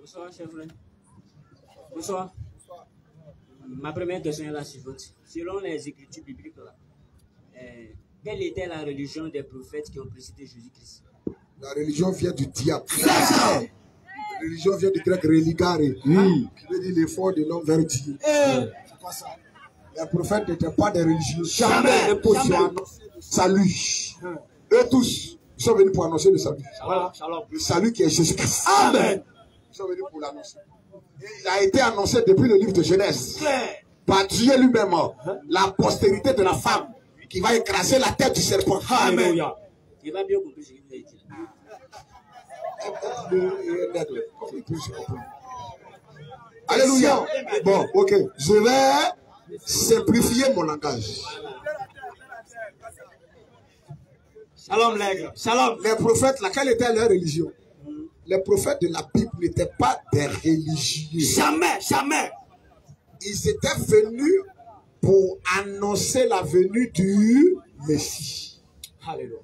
Bonsoir, chef. Bonsoir. Ma première question est la suivante. Selon les écritures bibliques, là, quelle était la religion des prophètes qui ont précédé Jésus-Christ? La religion vient du diable. La religion vient du grec religare, qui veut dire l'effort de l'homme vers Dieu. C'est quoi ça? Les prophètes n'étaient pas des religieux. Jamais pour annoncer le salut. Eux tous, ils sont venus pour annoncer le salut. Le salut qui est Jésus-Christ. Amen. Ils sont venus pour l'annoncer. Et il a été annoncé depuis le livre de Genèse par Dieu lui-même, la postérité de la femme qui va écraser la tête du serpent. Amen. Il va bien compris ce que vous avez dit. Alléluia. Bon, ok. Je vais simplifier mon langage. Shalom, l'aigle. Shalom. Les prophètes, quelle était leur religion? Les prophètes de la Bible n'étaient pas des religieux. Jamais, jamais. Ils étaient venus pour annoncer la venue du Messie. Alléluia.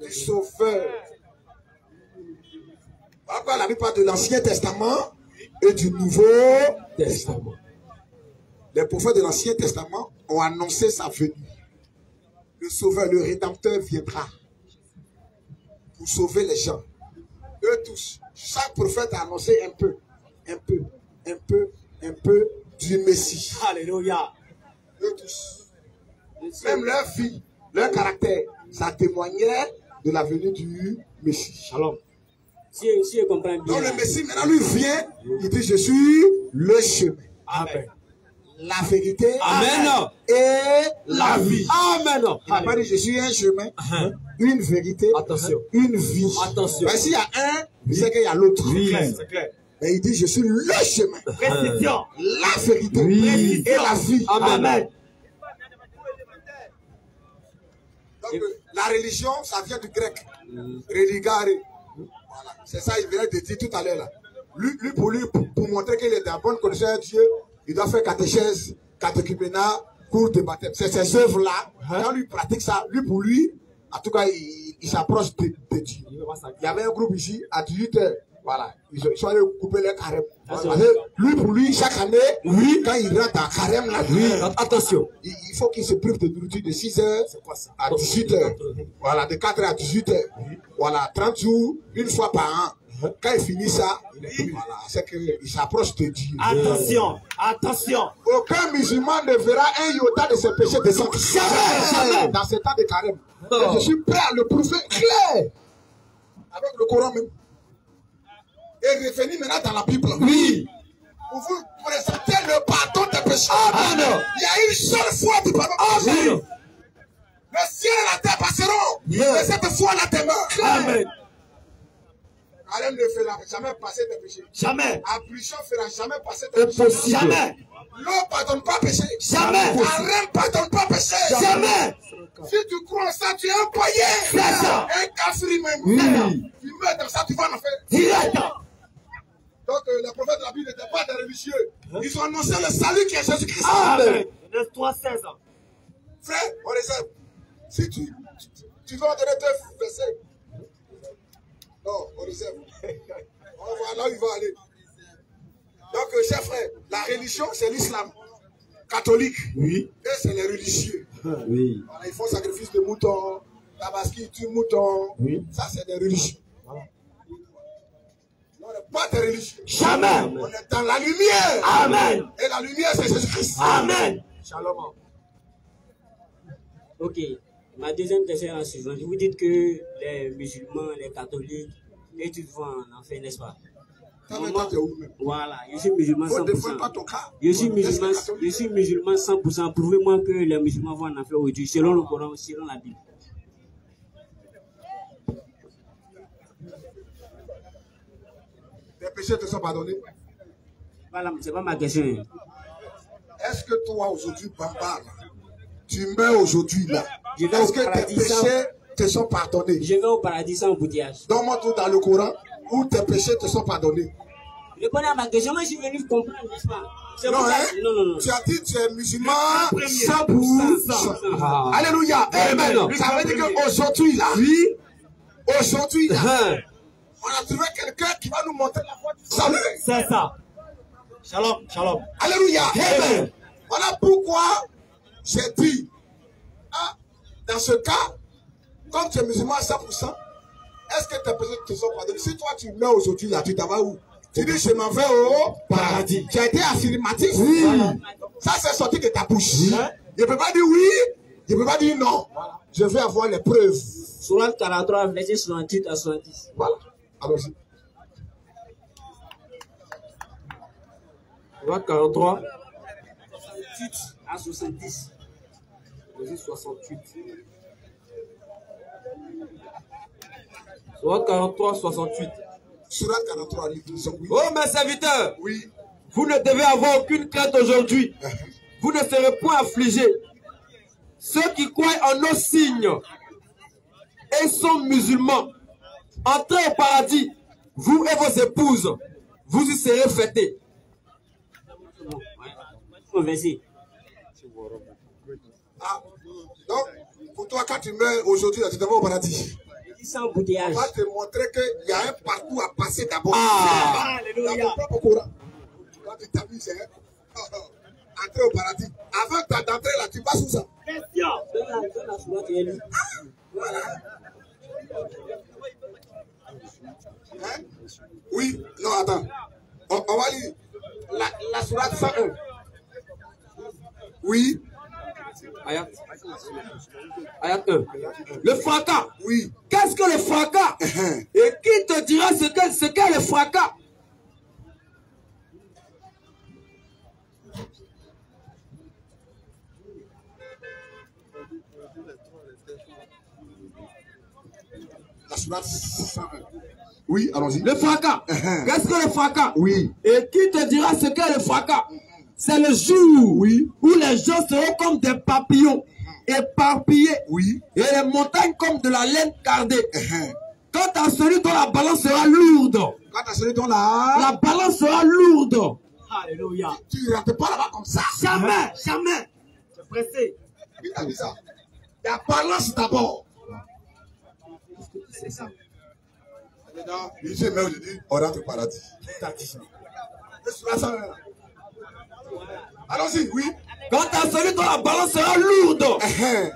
Du Sauveur. Après, la plupart de l'Ancien Testament et du Nouveau Testament. Les prophètes de l'Ancien Testament ont annoncé sa venue. Le Sauveur, le Rédempteur viendra pour sauver les gens. Eux tous, chaque prophète a annoncé un peu du Messie. Alléluia. Eux tous. Même leur vie, leur caractère, ça témoignait de la venue du Messie. Shalom. Si je comprends bien. Donc le Messie, maintenant, lui vient, il dit, je suis le chemin. Amen. La vérité. Amen. Et la vie. Amen. Il n'a pas dit, je suis un chemin, une vérité, attention, une vie. Attention. Ben, s'il y a un, il sait qu'il y a l'autre. Oui, c'est clair. Mais il dit, je suis le chemin. Précision. La vérité. Oui. Et la vie. Amen. Donc, la religion, ça vient du grec. Religare. Voilà. C'est ça, il venait de dire tout à l'heure là. Lui, pour montrer qu'il est en bonne connaissance de Dieu, il doit faire catéchèse, catéchuménat, cours de baptême. C'est ces œuvres-là. Quand lui pratique ça, pour lui, en tout cas, il s'approche de Dieu. Il y avait un groupe ici, à 18h. Voilà. Ils sont allés couper les carèmes. Pour lui, chaque année, quand il rentre en carême, là, attention. Il faut qu'il se prive de nourriture de 6h à 18h. Voilà, de 4h à 18h. Voilà, 30 jours, une fois par an. Quand il finit ça, voilà, c'est qu'il s'approche de Dieu. Attention, attention. Aucun musulman ne verra un iota de ses péchés descendre. Jamais. Dans ce temps de carême. Et je suis prêt à le prouver clair. Avec le Coran même. Et revenir maintenant dans la Bible. Oui. Pour vous présenter le pardon des péchés. Amen. Il y a une seule fois du pardon. Amen. Le ciel et la terre passeront. Mais cette fois là tes mains. Amen. Carême ne fera jamais passer tes péchés. Jamais. Ablution ne fera jamais passer tes péchés. Jamais. L'eau ne pardonne pas péché. Jamais. Carême ne pardonne pas péché. Jamais. Si tu crois en ça, tu es un païen. C'est ça. Un kafri même. Oui. Tu meurs dans ça, tu vas en enfer. Direct. Donc les prophètes de la Bible n'étaient pas des religieux. Ils ont annoncé le salut qui est Jésus-Christ. Amen. Genèse 3:16. Frère, on réserve. Si tu veux donner deux versets. Non, on réserve. On va voir là où il va aller. Donc, chers frères, la religion, c'est l'islam. Catholique. Oui. Et c'est les religieux. Oui. Voilà, ils font sacrifice de moutons. Tabaski tue mouton. Oui. Ça, c'est des religieux. Voilà. On n'est pas des religieux. Jamais. On est dans la lumière. Amen. Et la lumière, c'est Jésus-Christ. Amen. Shalom. Ok. Ma deuxième question est la suivante. Vous dites que les musulmans, les catholiques, et tu vont en enfer, n'est-ce pas? Voilà, je suis musulman 100%. Je suis musulman 100%. Prouvez-moi que les musulmans vont en enfer aujourd'hui, selon le Coran, selon la Bible. Les péchés te sont pardonnés? Voilà, c'est pas ma question. Est-ce que toi, aujourd'hui, Bamba, tu meurs aujourd'hui là? Est-ce que tes péchés te sont pardonnés? Je vais au paradis sans embouteillage. Donne-moi tout dans le Coran où tes péchés te sont pardonnés. Répondez à ma question, moi je suis venu comprendre, n'est-ce pas? Non, non. Tu as dit tu es musulman 100%. Alléluia. Amen. Ça veut dire qu'aujourd'hui là, on a trouvé quelqu'un qui qui va nous montrer la voie du salut. C'est ça. Shalom, shalom. Alléluia. Amen. Voilà pourquoi j'ai dit, ah, dans ce cas, comme tu es musulman à 100%, est-ce que tes personnes te sont pardonnées? Si toi tu meurs aujourd'hui là, tu t'en vas où? Tu dis je m'en vais au paradis. Tu as été affirmatif. Oui. Ça c'est sorti de ta bouche. Oui. Je ne peux pas dire oui, je ne peux pas dire non. Voilà. Je vais avoir les preuves. Sourate 43, verset 68 à 70. Voilà. Allons-y. Sourate 43. 68 à 70. Verset 68. Sourate 43, 68. Sourate 43, oui. Oh mes serviteurs, oui. Vous ne devez avoir aucune crainte aujourd'hui. Vous ne serez point affligés. Ceux qui croient en nos signes et sont musulmans, entrez au paradis, vous et vos épouses, vous y serez fêtés. Ah, donc, pour toi, quand tu meurs aujourd'hui, tu te vas au paradis. Sans embouteillage. On va te montrer qu'il y a un parcours à passer d'abord. Ah, dans ton propre Coran. Quand tu t'amuses, entrer au paradis. Avant d'entrer là, tu passes où ça? Question. Voilà. Hein? Oui, non, attends. On va lire la sourate 101. Oui. Ayat 1. Le fracas. Oui. Qu'est-ce que le fracas? Et qui te dira ce qu'est le fracas? La sourate 101. Oui, allons-y. Le fracas. Qu'est-ce que le fracas? Oui. Et qui te dira ce qu'est le fracas? C'est le jour, oui, où les gens seront comme des papillons, éparpillés, oui, et les montagnes comme de la laine cardée. Quant à celui dont la balance sera lourde, quant à celui dont la balance sera lourde. Alléluia. Tu ne rentres pas là-bas comme ça. Jamais, jamais. Tu es pressé. Il a dit ça. La balance d'abord. C'est ça. Maintenant, il dit, mais aujourd'hui, on rentre au paradis. T'as dit ça. Allons-y, oui. Quant à celui dont la balance sera lourde,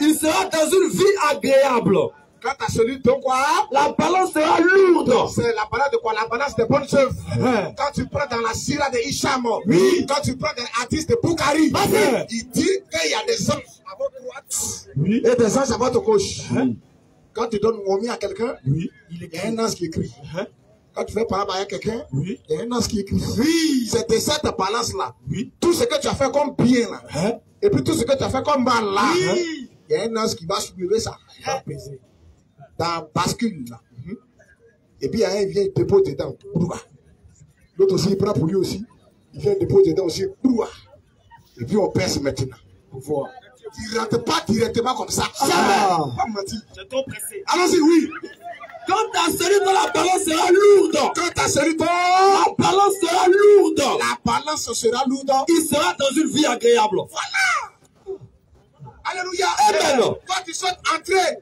il sera dans une vie agréable. Quant à celui dont quoi? La balance sera lourde. C'est la balance de quoi? La balance des bonnes œuvres. Quand tu prends dans la sira de Hicham, oui. Quand tu prends des artistes de Boukari, il dit qu'il y a des anges à votre droite, oui, et des anges à votre gauche. Quand tu donnes momi à quelqu'un, oui, il y a un ange qui écrit. Quand tu fais parler à quelqu'un, oui, il y a un ange qui écrit. Oui, c'est de cette balance-là. Oui. Tout ce que tu as fait comme bien là, et puis tout ce que tu as fait comme mal là, il y a un ange qui va soulever ça. Il va peser. Dans bascule là. Et puis il y a un vieil dépôt dedans. L'autre aussi, il prend pour lui aussi. Il vient déposer dedans aussi. Et puis on pèse maintenant. Pour voir. Tu ne rentres pas directement comme ça. Pas mentir. C'est trop pressé. Allons-y, oui. Quant à celui dont la balance sera lourde. Quant à celui dont la balance sera lourde. La balance sera lourde. Il sera dans une vie agréable. Voilà. Alléluia. Amen. Quand tu souhaites entrer,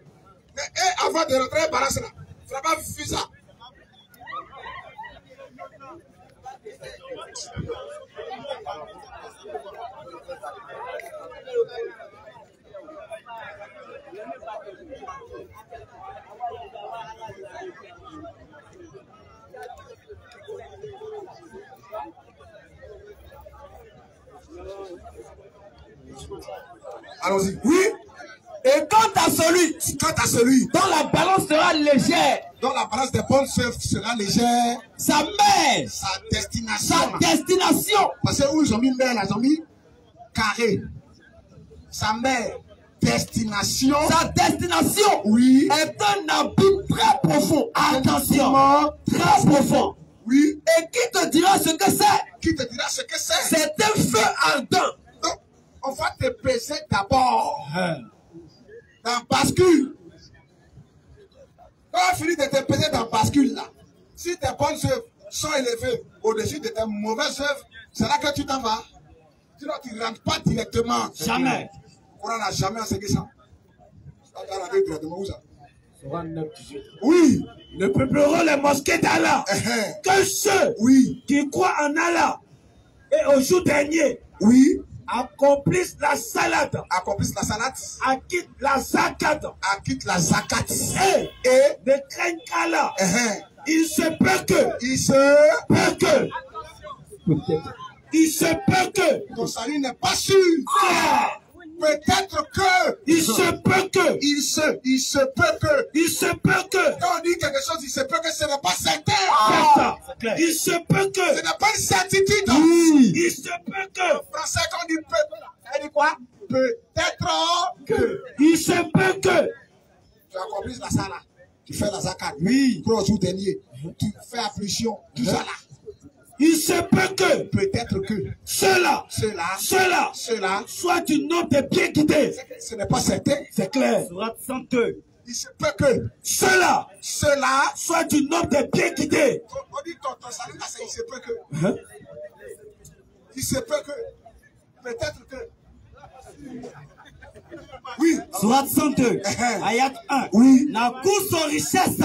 et avant de rentrer, balance là. Tu n'as pas vu ça. Allons-y. Oui. Et quant à celui dont la balance sera légère, dont la balance des bonnes œuvres sera légère, sa mère, sa destination. Parce que où ils ont mis mère là, ils ont mis carré. Sa mère, destination. Sa destination, oui, est un abîme très profond. Attention, très profond. Oui. Et qui te dira ce que c'est? Qui te dira ce que c'est? C'est un feu ardent. Donc, on va te peser d'abord. Dans bascule. Quand on finit de te peser dans bascule là, si tes bonnes œuvres sont élevées au-dessus de tes mauvaises œuvres, c'est là que tu t'en vas. Sinon, tu ne rentres pas directement. Jamais. On n'a jamais enseigné ça. Tu vas rentrer directement où ça? Oui. Ne peupleront les mosquées d'Allah que ceux qui croient en Allah et au jour dernier. Oui. Accomplissent la salade. Accomplissent la salade. Acquittent la zakat. Acquittent la zakat. Et ne craignent qu'Allah. Il se peut que. Il se peut que. Il se peut que. Ton salut n'est pas sûr. Peut-être que. Il se peut que. Il se peut que. Il se peut que. Quand on dit quelque chose, il se peut que ce n'est pas certain. C'est clair. Il se peut que. Ce n'est pas une certitude. Oui. Il se peut que. En français, quand on dit peut, elle dit quoi? Peut-être que. Il se peut que. Tu accomplis la salat. Tu fais la zakat. Oui. Pour le jour dernier. Tu fais affliction. Tout ça là. Il se peut que. Peut-être que. Cela. Soit une homme de bien guidé. Ce n'est pas certain. C'est clair. Surat 102. Il se peut que. Cela. Soit une homme de bien guidé. On dit ton salut là, il se peut que. Il se peut que. Peut-être que. Oui. Surat 102, ayat 1. Oui. La course aux richesses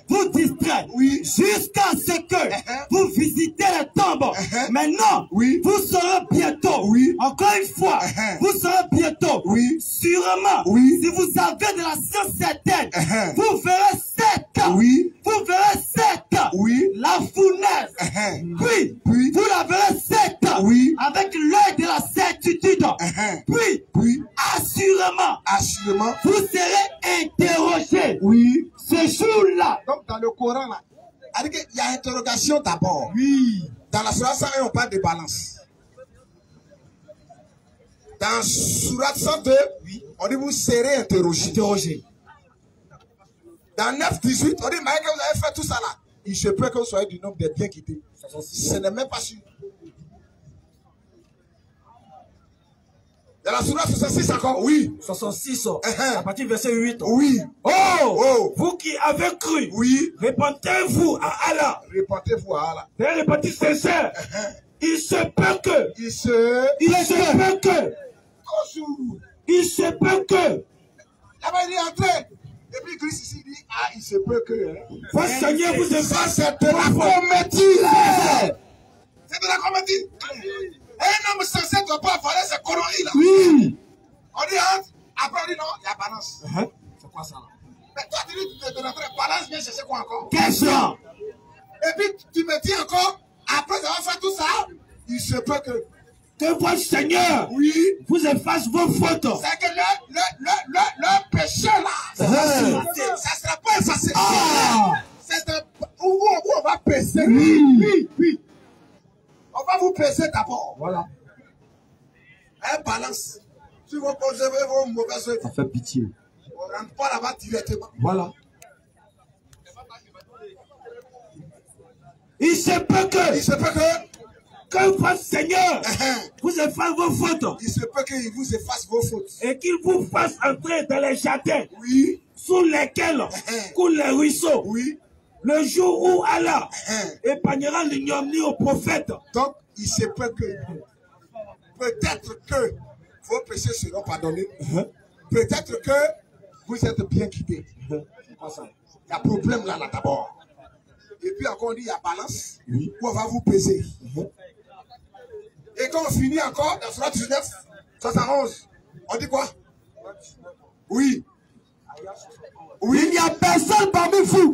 vous distrait jusqu'à ce que vous visitez les tombes. Maintenant, vous serez bientôt, encore une fois, vous serez bientôt, sûrement, si vous avez de la science certaine, vous verrez sec, vous verrez sec, la fournaise, puis vous la verrez sec, avec l'œil de la certitude, puis assurément, vous serez interrogé. Ce jour-là. Donc dans le Coran là, il y a interrogation d'abord. Dans la Sourate 101, on parle de balance. Dans Sourate 102, on dit vous serez interrogé. Dans 9-18, on dit mais que vous avez fait tout ça là. Il se peut que vous soyez du nombre des bien quittés. Ce n'est même pas sûr. Dans la Sourate 66 encore, 66, à partir du verset 8. Vous qui avez cru, répentez-vous à Allah. Répentez-vous à Allah. Et répentez sincère. Il se peut que. Il se peut que. Là-bas, il est entré. Et puis Christ ici dit, il se peut que. Votre Seigneur vous efface. C'est de la comédie. C'est de la comédie. Un homme censé ne doit pas avaler ses conneries là. On dit entre, après on dit non, il y a balance. C'est quoi ça là? Mais toi tu dis de notre balance, viens chercher quoi encore? Question. Et puis tu me dis encore, après avoir fait tout ça, il se peut que votre Seigneur vous efface vos fautes. C'est que le péché là, ça ne sera pas effacé. C'est où on va pécher. On va vous peser d'abord. Voilà. Un balance. Si vous posez vos mauvaises œuvres. Ça fait pitié. On ne rentre pas là-bas directement. Voilà. Il se peut que votre Seigneur vous efface vos fautes. Il se peut qu'il vous efface vos fautes. Et qu'il vous fasse entrer dans les jardins. Sous lesquels coulent les ruisseaux. Le jour où Allah épargnera l'ignominie aux prophètes. Donc, il se peut que, peut-être que vos péchés seront pardonnés. Peut-être que vous êtes bien quittés. Il y a problème là d'abord. Et puis encore on dit il y a balance, où on va vous peser. Et quand on finit encore dans Sourate 19, 71, on dit quoi? Il n'y a personne parmi vous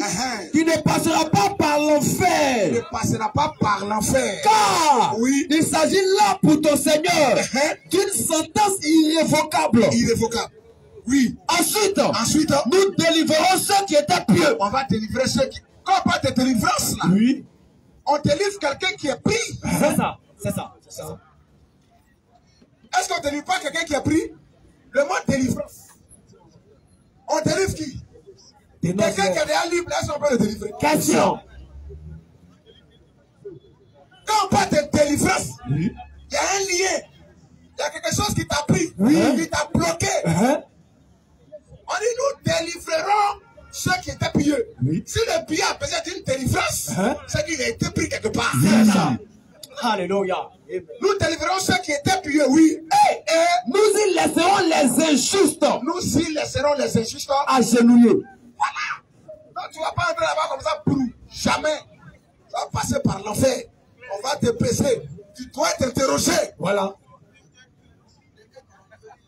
qui ne passera pas par l'enfer. Il ne passera pas par l'enfer. Car il s'agit là pour ton Seigneur d'une sentence irrévocable. Ensuite, nous délivrerons ceux qui étaient pieux. On va délivrer ceux qui... Quand on parle de délivrance là, on délivre quelqu'un qui est pris. C'est ça. Est-ce qu'on ne délivre pas quelqu'un qui est pris? Le mot délivrance. On délivre qui? Quelqu'un qui est déjà libre, est-ce qu'on peut le délivrer? Question. Quand on parle de délivrance, il y a un lien. Il y a quelque chose qui t'a pris, qui t'a bloqué. On dit nous délivrerons ceux qui étaient pieux. Si le pieux a besoin d'une délivrance, c'est qu'il a été pris quelque part. Alléluia. Nous délivrerons ceux qui étaient pieux, et nous y laisserons les injustes. Nous y laisserons les injustes agenouillés. Voilà. Donc tu ne vas pas entrer là-bas comme ça, brou. Jamais. Tu vas passer par l'enfer. On va te peser. Tu dois t'interroger. Voilà.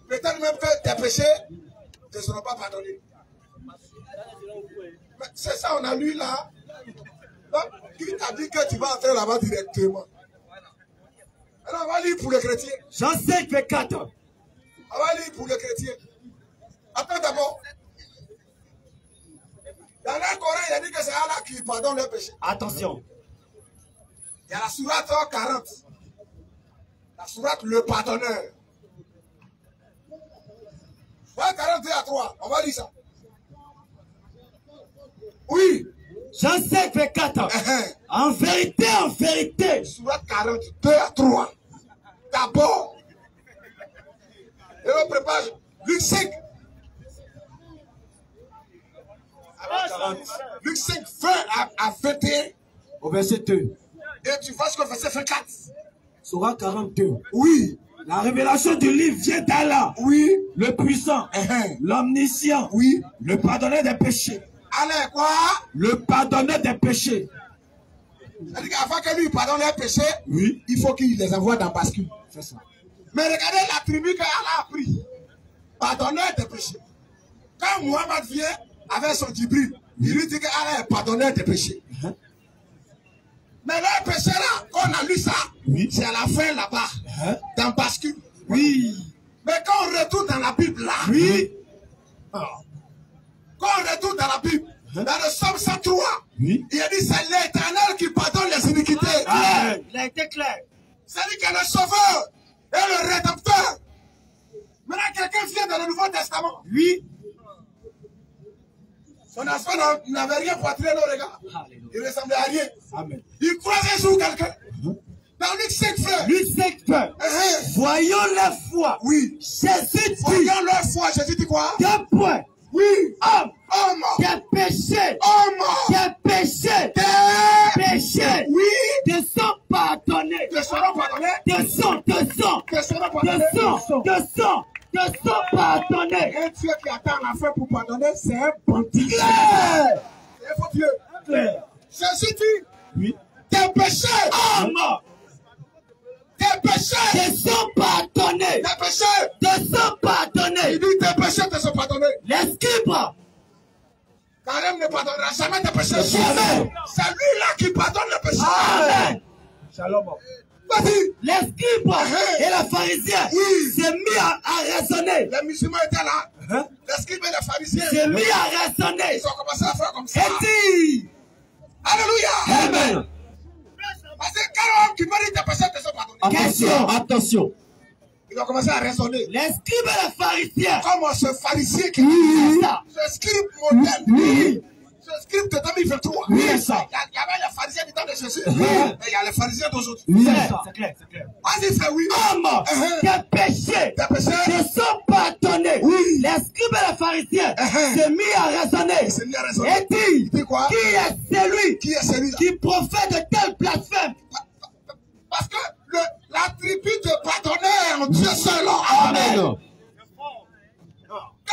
Peut-être même que tes péchés ne seront pas pardonnés. C'est ça, on a lu là. Donc, qui t'a dit que tu vas entrer là-bas directement? Alors, on va lire pour les chrétiens. Jean 5, 4. On va lire pour les chrétiens. Attends d'abord. Dans le Coran, il a dit que c'est Allah qui pardonne les péchés. Attention. Il y a la sourate 40. La sourate le pardonneur. 42 à 3. On va lire ça. Oui. Jean 5, 4. En vérité. Sourate 42 à 3. D'abord. Et on prépare Luc 5. Luc 5, 20 à 21. Au verset 2. Et tu vois ce que verset 24. Sourate 42. Oui. La révélation du livre vient d'Allah. Oui. Le puissant. L'omniscient. Oui. Le pardonneur des péchés. Allah quoi? Le pardonneur des péchés. C'est-à-dire qu'avant que lui pardonne les péchés, oui, il faut qu'il les envoie dans bascule. C'est ça. Mais regardez l'attribut qu'Allah a pris. Pardonneur des péchés. Quand Muhammad vient avec son Djibril, il lui dit qu'Allah est pardonneur des péchés. Mais les péchés là, qu'on a lu ça, oui, c'est à la fin là-bas, dans bascule. Oui. Mais quand on retourne dans la Bible là, oui, quand on retourne dans la Bible, dans le Psaume 103, oui, il a dit c'est l'Éternel qui pardonne les iniquités. Il a été clair. C'est-à-dire qu'il est le sauveur et le rédempteur. Maintenant, quelqu'un vient dans le Nouveau Testament. Oui. Son aspect n'avait rien poitré nos regards. Il ressemblait à rien. Amen. Il croisait sur quelqu'un. Dans Luc 5, frère. Luc 5, frère. Voyons la foi. Oui. Jésus dit. Voyons leur foi. Jésus dit quoi? 2 points. Oui. Homme. Tes péchés. Tes péchés. Tes péchés. Oui. Te sont pardonnés. Te seront pardonnés. Te sont pardonnés. Un Dieu qui attend la fin pour pardonner, c'est un bandit. C'est un faux Dieu. Jésus dit. Oui. Tes péchés. Tes péchés. Te sont pardonnés. Tes péchés. Te sont pardonnés. Il dit tes péchés te sont pardonnés. Les scribes. Carême ne pardonnera jamais tes péchés. Jamais. C'est lui-là qui pardonne les péchés. Amen. Shalom. Vas-y. Les scribes et les pharisiens s'est mis à raisonner. Les musulmans étaient là. Les scribes et les pharisiens s'est mis à raisonner. Ils ont commencé à faire comme ça. Et dit. Alléluia. Amen. Parce que quand l'homme qui mérite tes péchés te sont pardonnés. Attention. Ils ont commencé à raisonner. Les scribes et les pharisiens. Comme ce pharisien qui dit ça. Ce scribe moderne. Ce scribe de 2023. Oui, ça. Il y avait les pharisiens du temps de Jésus. Et il y a les pharisiens d'aujourd'hui. Oui, c'est clair. Vas-y, frère, oui. Homme, tes péchés te sont pardonnés. Oui. Les scribes et les pharisiens s'est mis à raisonner. Et dit quoi? Qui est celui qui profère de tels blasphèmes? Parce que l'attribut de pardonneur en Dieu seul. Amen.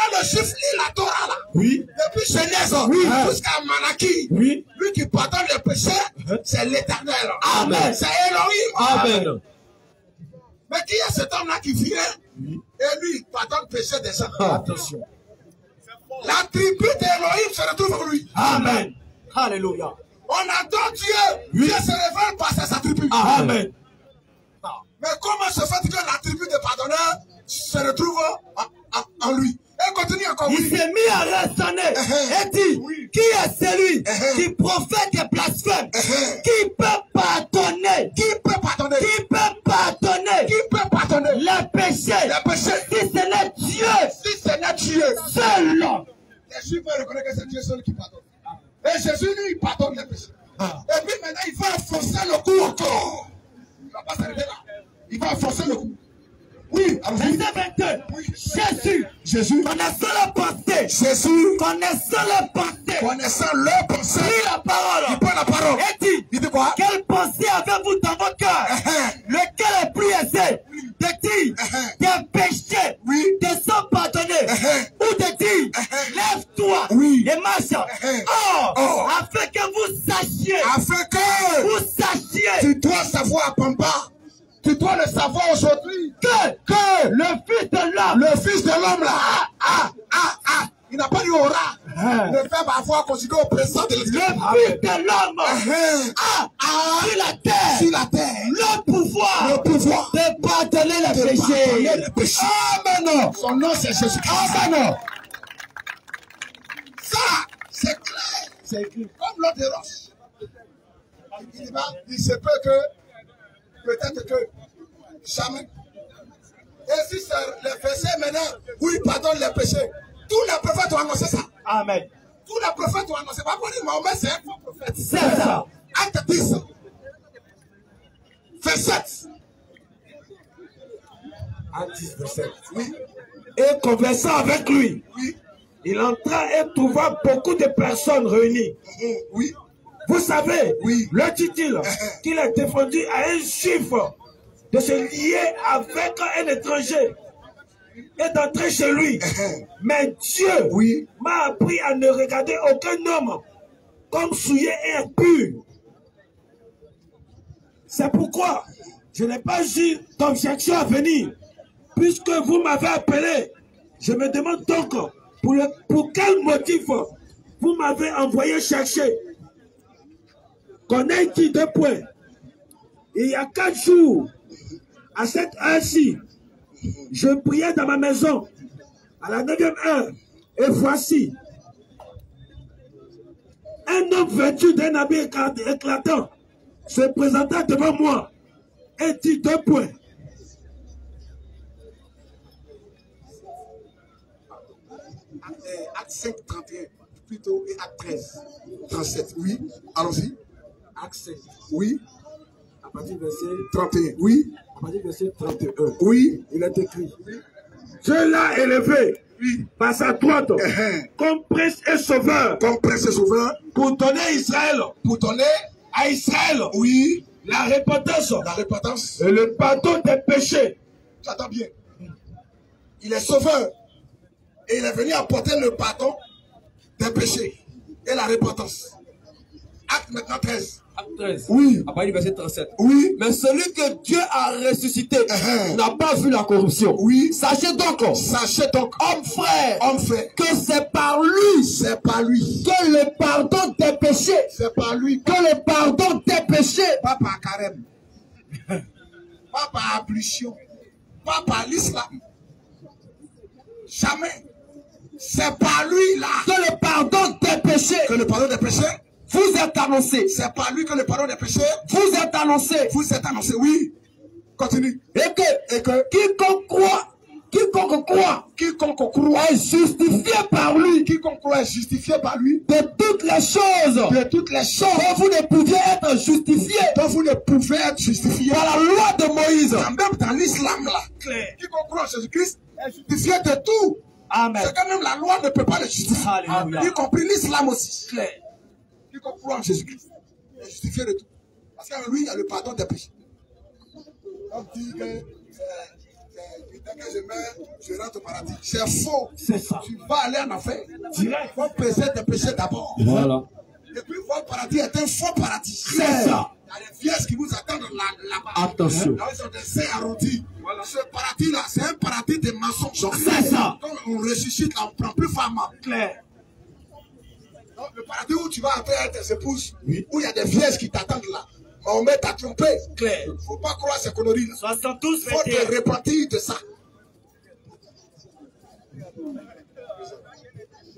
Quand le juif lit la Torah là, depuis Genèse jusqu'à Malachie, lui qui pardonne les péchés, c'est l'Éternel. Amen. C'est Elohim. Amen. Mais qui est cet homme-là qui vient et lui il pardonne le péché des gens? Attention. L'attribut d'Elohim se retrouve en lui. Amen. Alléluia. On adore Dieu. Dieu se révèle par ses attributs. Amen. Mais comment se fait que l'attribut de pardonneur se retrouve en lui? Et continue encore. Il s'est mis à raisonner et dit, qui est celui qui profère des blasphèmes? Qui peut pardonner? Qui peut pardonner? Qui peut pardonner? Qui peut pardonner? Les péchés. Les péchés. Si ce n'est Dieu. Si ce n'est Dieu. Seul. Les Juifs reconnaissent que c'est Dieu seul qui pardonne. Et Jésus, lui, il pardonne les péchés. Et puis maintenant, il va forcer le coup encore. Il ne va pas s'arrêter là. Il va forcer le coup. Oui, verset 22. Jésus, connaissant la pensée. Jésus, connaissant la pensée. Connaissant leur pensée. Prit la parole. Il prend la parole. Et dit, il dit quoi? Quelle pensée avez-vous dans votre cœur? Lequel est plus aisé? De dire, tes péchés te sont pardonnés. Ou de dire, lève-toi et marche savoir à Pampa. Tu dois le savoir aujourd'hui que le Fils de l'homme là, il n'a pas dit aura. Le verbe avoir conjugué au présent de l'esprit. Le Fils de l'homme sur la terre, le pouvoir de pardonner les péchés. Amen. Son nom c'est Jésus-Christ. Amen. Ça, c'est clair. C'est écrit comme l'eau de roche. Il se peut que, peut-être que, jamais. Et si c'est le péché maintenant, où il pardonne les péchés, tous les prophètes ont annoncé ça. Amen. Tous les prophètes ont annoncé. Pas pour dire Mahomet, c'est un faux prophète. C'est ça. Acte 10, verset 7. Acte 10, verset 7. Oui. Et conversant avec lui, Oui. il entra et trouva beaucoup de personnes réunies. Oui. Vous savez, Oui. leur dit-il qu'il a défendu à un juif de se lier avec un étranger et d'entrer chez lui. Mais Dieu m'a appris à ne regarder aucun homme comme souillé et impur. C'est pourquoi je n'ai pas eu d'objection à venir. Puisque vous m'avez appelé, je me demande donc pour quel motif vous m'avez envoyé chercher. Qu'on ait dit 2 points. Il y a 4 jours, à cette heure-ci, je priais dans ma maison, à la 9e heure, et voici, un homme vêtu d'un habit éclatant se présenta devant moi et dit 2 points. Acte 5, 31, plutôt, et acte 13, 37. Oui, allons-y. Acte 5. Oui. À partir du verset 31. Oui. À partir du verset 31. Oui. Il est écrit. Dieu l'a élevé par sa droite comme prince et sauveur. Comme prince et sauveur. Pour donner Israël. Pour donner à Israël. Oui. La repentance. La repentance. Et le pardon des péchés. Tu attends bien. Il est sauveur. Et il est venu apporter le pardon des péchés et la repentance. Acte maintenant 13. Acte 13. Oui. À partir du verset 37. Oui. Mais celui que Dieu a ressuscité n'a pas vu la corruption. Oui. Sachez donc, homme frère, que c'est par lui. C'est par lui. Que le pardon des péchés. C'est par lui. Que le pardon des péchés. Pas par carême. Pas par ablution. Pas par l'islam. Jamais. C'est par lui là. Que le pardon des péchés. Que le pardon des péchés. Vous êtes annoncé. C'est par lui que le pardon des péchés. Vous êtes annoncé. Vous êtes annoncé, oui. Continue. Et que quiconque croit est justifié par lui. Quiconque croit est justifié par lui. De toutes les choses. De toutes les choses. Dont vous ne pouviez être justifié. Dont vous ne pouvez être justifié. Par la loi de Moïse. Même dans l'islam là. Claire. Quiconque croit en Jésus-Christ est justifié de tout. Amen. C'est quand même la loi ne peut pas le justifier. Alléluia. Y compris l'islam aussi. Claire. Quiconque croit en Jésus-Christ est justifié de tout. Parce qu'en lui, il y a le pardon des péchés. On dit que dès que je meurs, je rentre au paradis. C'est faux. C'est ça. Tu vas aller en enfer. Direct. Il faut peser tes péchés d'abord. Voilà. Et puis votre paradis est un faux paradis. C'est ça. Il y a des vierges qui vous attendent là-bas. Attention. Là, ils ont des seins arrondis. Voilà. Ce paradis-là, c'est un paradis de mensonges. C'est ça. Quand on ressuscite, là, on ne prend plus femme. Claire. Donc, le paradis où tu vas entrer avec tes épouses, où il y a des vierges qui t'attendent là. Mahomet t'a trompé. Claire. Il ne faut pas croire ces conneries là. 72, Il faut te repentir de ça.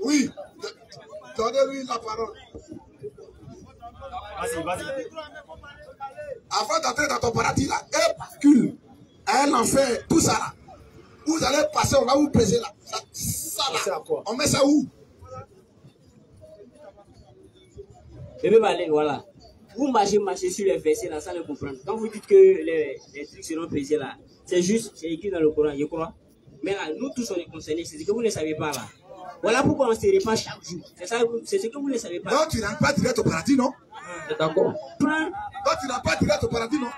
Oui. Donnez-lui la parole. Vas-y. Avant d'entrer dans ton paradis là, un bascule, un enfer, tout ça là. Vous allez passer, on va vous peser là. Ça là. On met ça où? Bébé Balé, voilà. Vous marchez sur les versets là, sans le comprendre. Quand vous dites que les trucs seront pesés là, c'est juste, c'est écrit dans le Coran, je crois. Mais là, nous tous on est concernés, c'est ce que vous ne savez pas là. Voilà pourquoi on ne se répand chaque jour. C'est ça, c'est ce que vous ne savez pas. Non, tu n'entres pas direct au paradis, non? D'accord. Non, tu n'entres pas direct au paradis, non?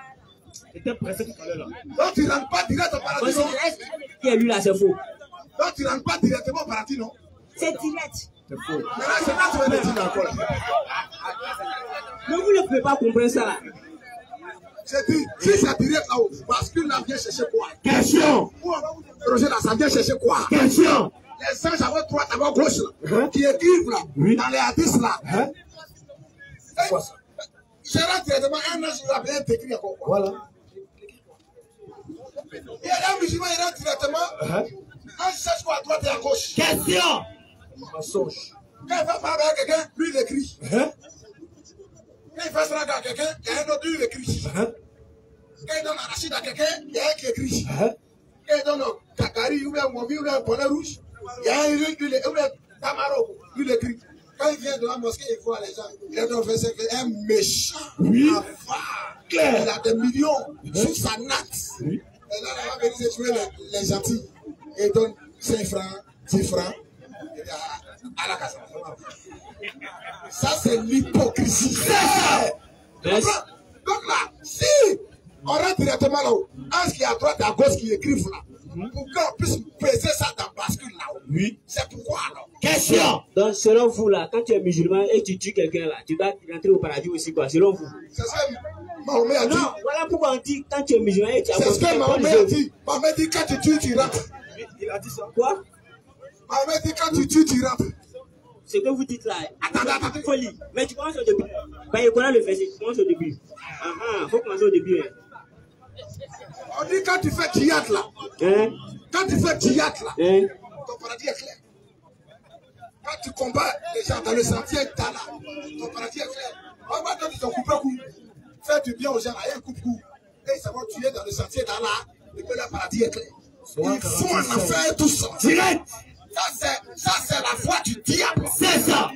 J'étais pressé tout à l'heure là. Non, tu n'entres pas direct au paradis, non? Qui est lui là, c'est faux. Non, tu n'entres pas directement au paradis, non? C'est direct. C'est faux. Mais là, c'est là que tu vas le dire encore. Mais vous ne pouvez pas comprendre ça là. J'ai dit, si ça direct là-haut, bascule là, vient chercher quoi? Question. Roger là, ça vient chercher quoi? Question. Les anges à votre droite, à votre gauche là, qui écrivent là, dans les hadiths là. C'est quoi ça? Je rentre directement, un ange va bien t'écrire quoi. Voilà. Et un musulman, il rentre directement, un cherche quoi à droite et à gauche. Question. Mensonge. Quand il va parler à quelqu'un, lui il écrit. Quand il fait ça à quelqu'un, il y a un autre, lui il écrit. Quand il donne un rachid à quelqu'un, il y a un qui écrit. Quand il donne un kakari ou bien un mobi ou bien un bonnet rouge, il y a un ou bien un tamaro, lui il écrit. Quand il vient de la mosquée, il voit les gens. Il est dans un méchant. Avare. Il a des millions sur sa natte. Et là, il va venir jouer les gentils. Et il donne 5 francs, 10 francs. À la casa. Ça, c'est l'hypocrisie. Donc là, si on rentre directement là-haut, est-ce qu'il y a à droite et à gauche qui écrivent là, pour qu'on puisse peser ça dans le bascule là-haut? Oui. C'est pourquoi alors? Question. Donc, selon vous, là, quand tu es musulman et tu tues quelqu'un là, tu dois rentrer au paradis aussi, quoi, selon vous? C'est ça que Mahomet a dit. Non, voilà pourquoi on dit quand tu es musulman et tu as. C'est ce que Mahomet a dit. Mahomet dit quand tu tues, tu rentres. Il a dit ça. Quoi? Mahomet dit quand tu tues, tu rentres. Ce que vous dites là, attendez, faut lire. Mais tu commences au début. Bah, il connaît le verset, tu commences au début. Faut commencer au début. Hein. On dit quand tu fais tiyat là, quand tu fais tiyat là, ton paradis est clair. Quand tu combats les gens dans le sentier d'Allah, ton paradis est clair. On va donner ton coupe-coup. Fais du bien aux gens là, et coupe-coup. Et ils vont tuer dans le sentier d'Allah, et que le paradis est clair. Ils font en affaire tout ça. Direct. Ça, c'est la foi du diable. C'est ça.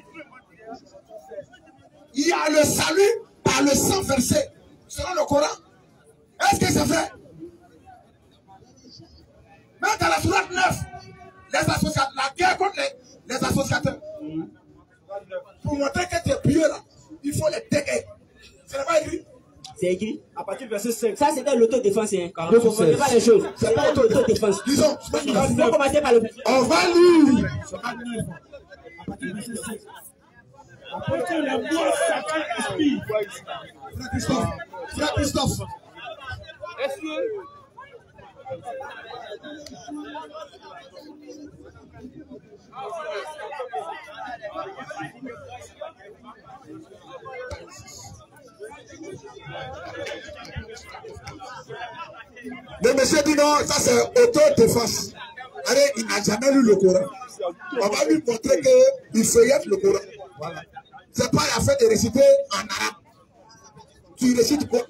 Il y a le salut par le sang versé. Selon le Coran. Est-ce que c'est vrai? Même dans la sourate 9, la guerre contre les associateurs. Pour montrer que tu es pieux là, il faut les dégager. Ce n'est pas écrit. C'est écrit. À partir du verset 5. Ça, c'est dans l'autodéfense. Hein. Ne confondez pas les choses. C'est pas l'autodéfense. Disons, on va commencer par le. On va lire. À partir du verset 5. Après que la voix sacrée expire. Frère Christophe. Est-ce que. Le monsieur dit non, ça c'est autodéfense. Allez, il n'a jamais lu le Coran. On va lui montrer qu'il feuillette le Coran. Voilà. C'est pas la fête de réciter en arabe. Tu récites quoi?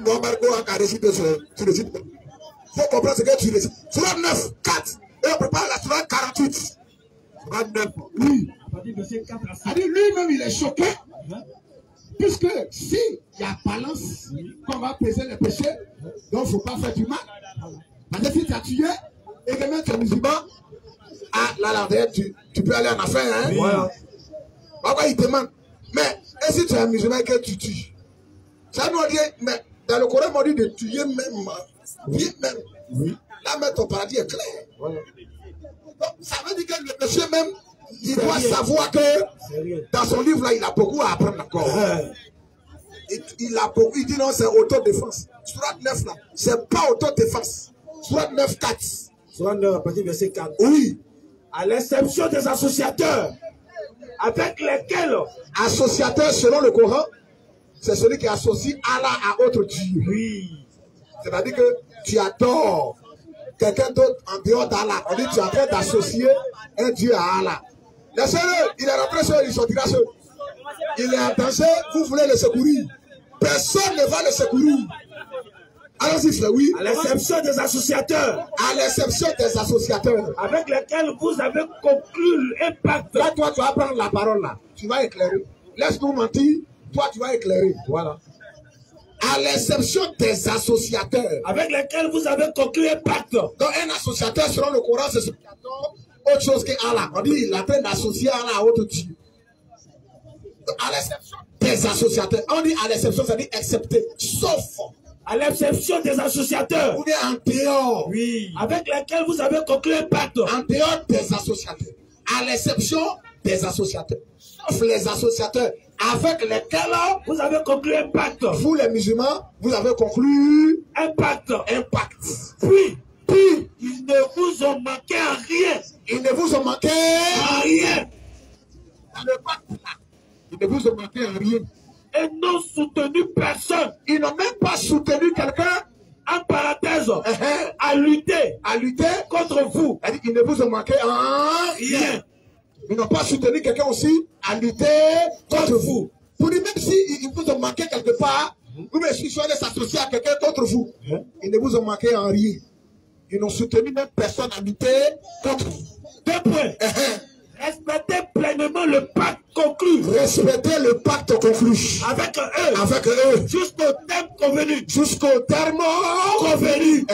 Mohamed Gohan a récité ça. Tu récites quoi? Il faut comprendre ce que tu récites. Surat 9, 4. Et on prépare la Surat 48. Surat 9, oui. Lui-même, il est choqué. Puisque si il y a balance, qu'on va peser les péchés, donc il ne faut pas faire du mal. Parce que si tu as tué, et que même tu es musulman, là, tu peux aller en affaire. Hein? Voilà. Pourquoi il demande? Mais, et si tu es un musulman que tu tues? Ça nous dit, mais dans le Coran, on dit de tuer même, oui, même. Oui. Là, même ton paradis est clair. Voilà. Donc, ça veut dire que le monsieur même, il doit savoir que dans son livre là, il a beaucoup à apprendre encore. Il a beaucoup, il dit non, c'est autodéfense. Surat 9 là, c'est pas autodéfense. Surat 9, 4. Surat 9, à partir du verset 4. Oui. À l'exception des associateurs, avec lesquels. Associateur selon le Coran, c'est celui qui associe Allah à autre Dieu. Oui. C'est-à-dire que tu adores quelqu'un d'autre en dehors d'Allah. On dit que tu es en train d'associer un Dieu à Allah. Laissez-le, il est rentré seul, il sortira seul. Il est en danger, vous voulez le secourir. Personne ne va le secourir. Allons-y, frère, oui. À l'exception des associateurs. À l'exception des associateurs. Avec lesquels vous avez conclu un pacte. Là, toi, tu vas prendre la parole là. Tu vas éclairer. Laisse-nous mentir. Toi, tu vas éclairer. Voilà. À l'exception des associateurs. Avec lesquels vous avez conclu un pacte. Donc, un associateur, selon le Coran, c'est autre chose qu'Allah. On dit il a train d'associer Allah à autre Dieu. À l'exception des associateurs. On dit à l'exception, ça dit excepté. Sauf. À l'exception des associateurs. Ou bien en dehors. Oui. Avec lesquels vous avez conclu un pacte. En dehors des associateurs. À l'exception des associateurs. Sauf les associateurs avec lesquels vous avez conclu un pacte. Vous les musulmans, vous avez conclu un pacte. Un pacte. Puis, ils ne vous ont manqué en rien. Ils ne vous ont manqué en rien. Dans le pacte, ils ne vous ont manqué en rien. Et n'ont soutenu personne. Ils n'ont même pas soutenu quelqu'un. En parenthèse, à lutter contre vous. Ils ne vous ont manqué en rien. Ils n'ont pas soutenu quelqu'un aussi à lutter contre vous. Pour dire, même s'ils vous ont manqué quelque part, vous me si allez s'associer à quelqu'un contre vous. Ils ne vous ont manqué en rien. Ils n'ont soutenu même personne à lutter contre vous. 2 points. Respectez pleinement le pacte conclu. Respectez le pacte conclu. Avec eux. Avec eux. Jusqu'au terme convenu. Jusqu'au terme convenu.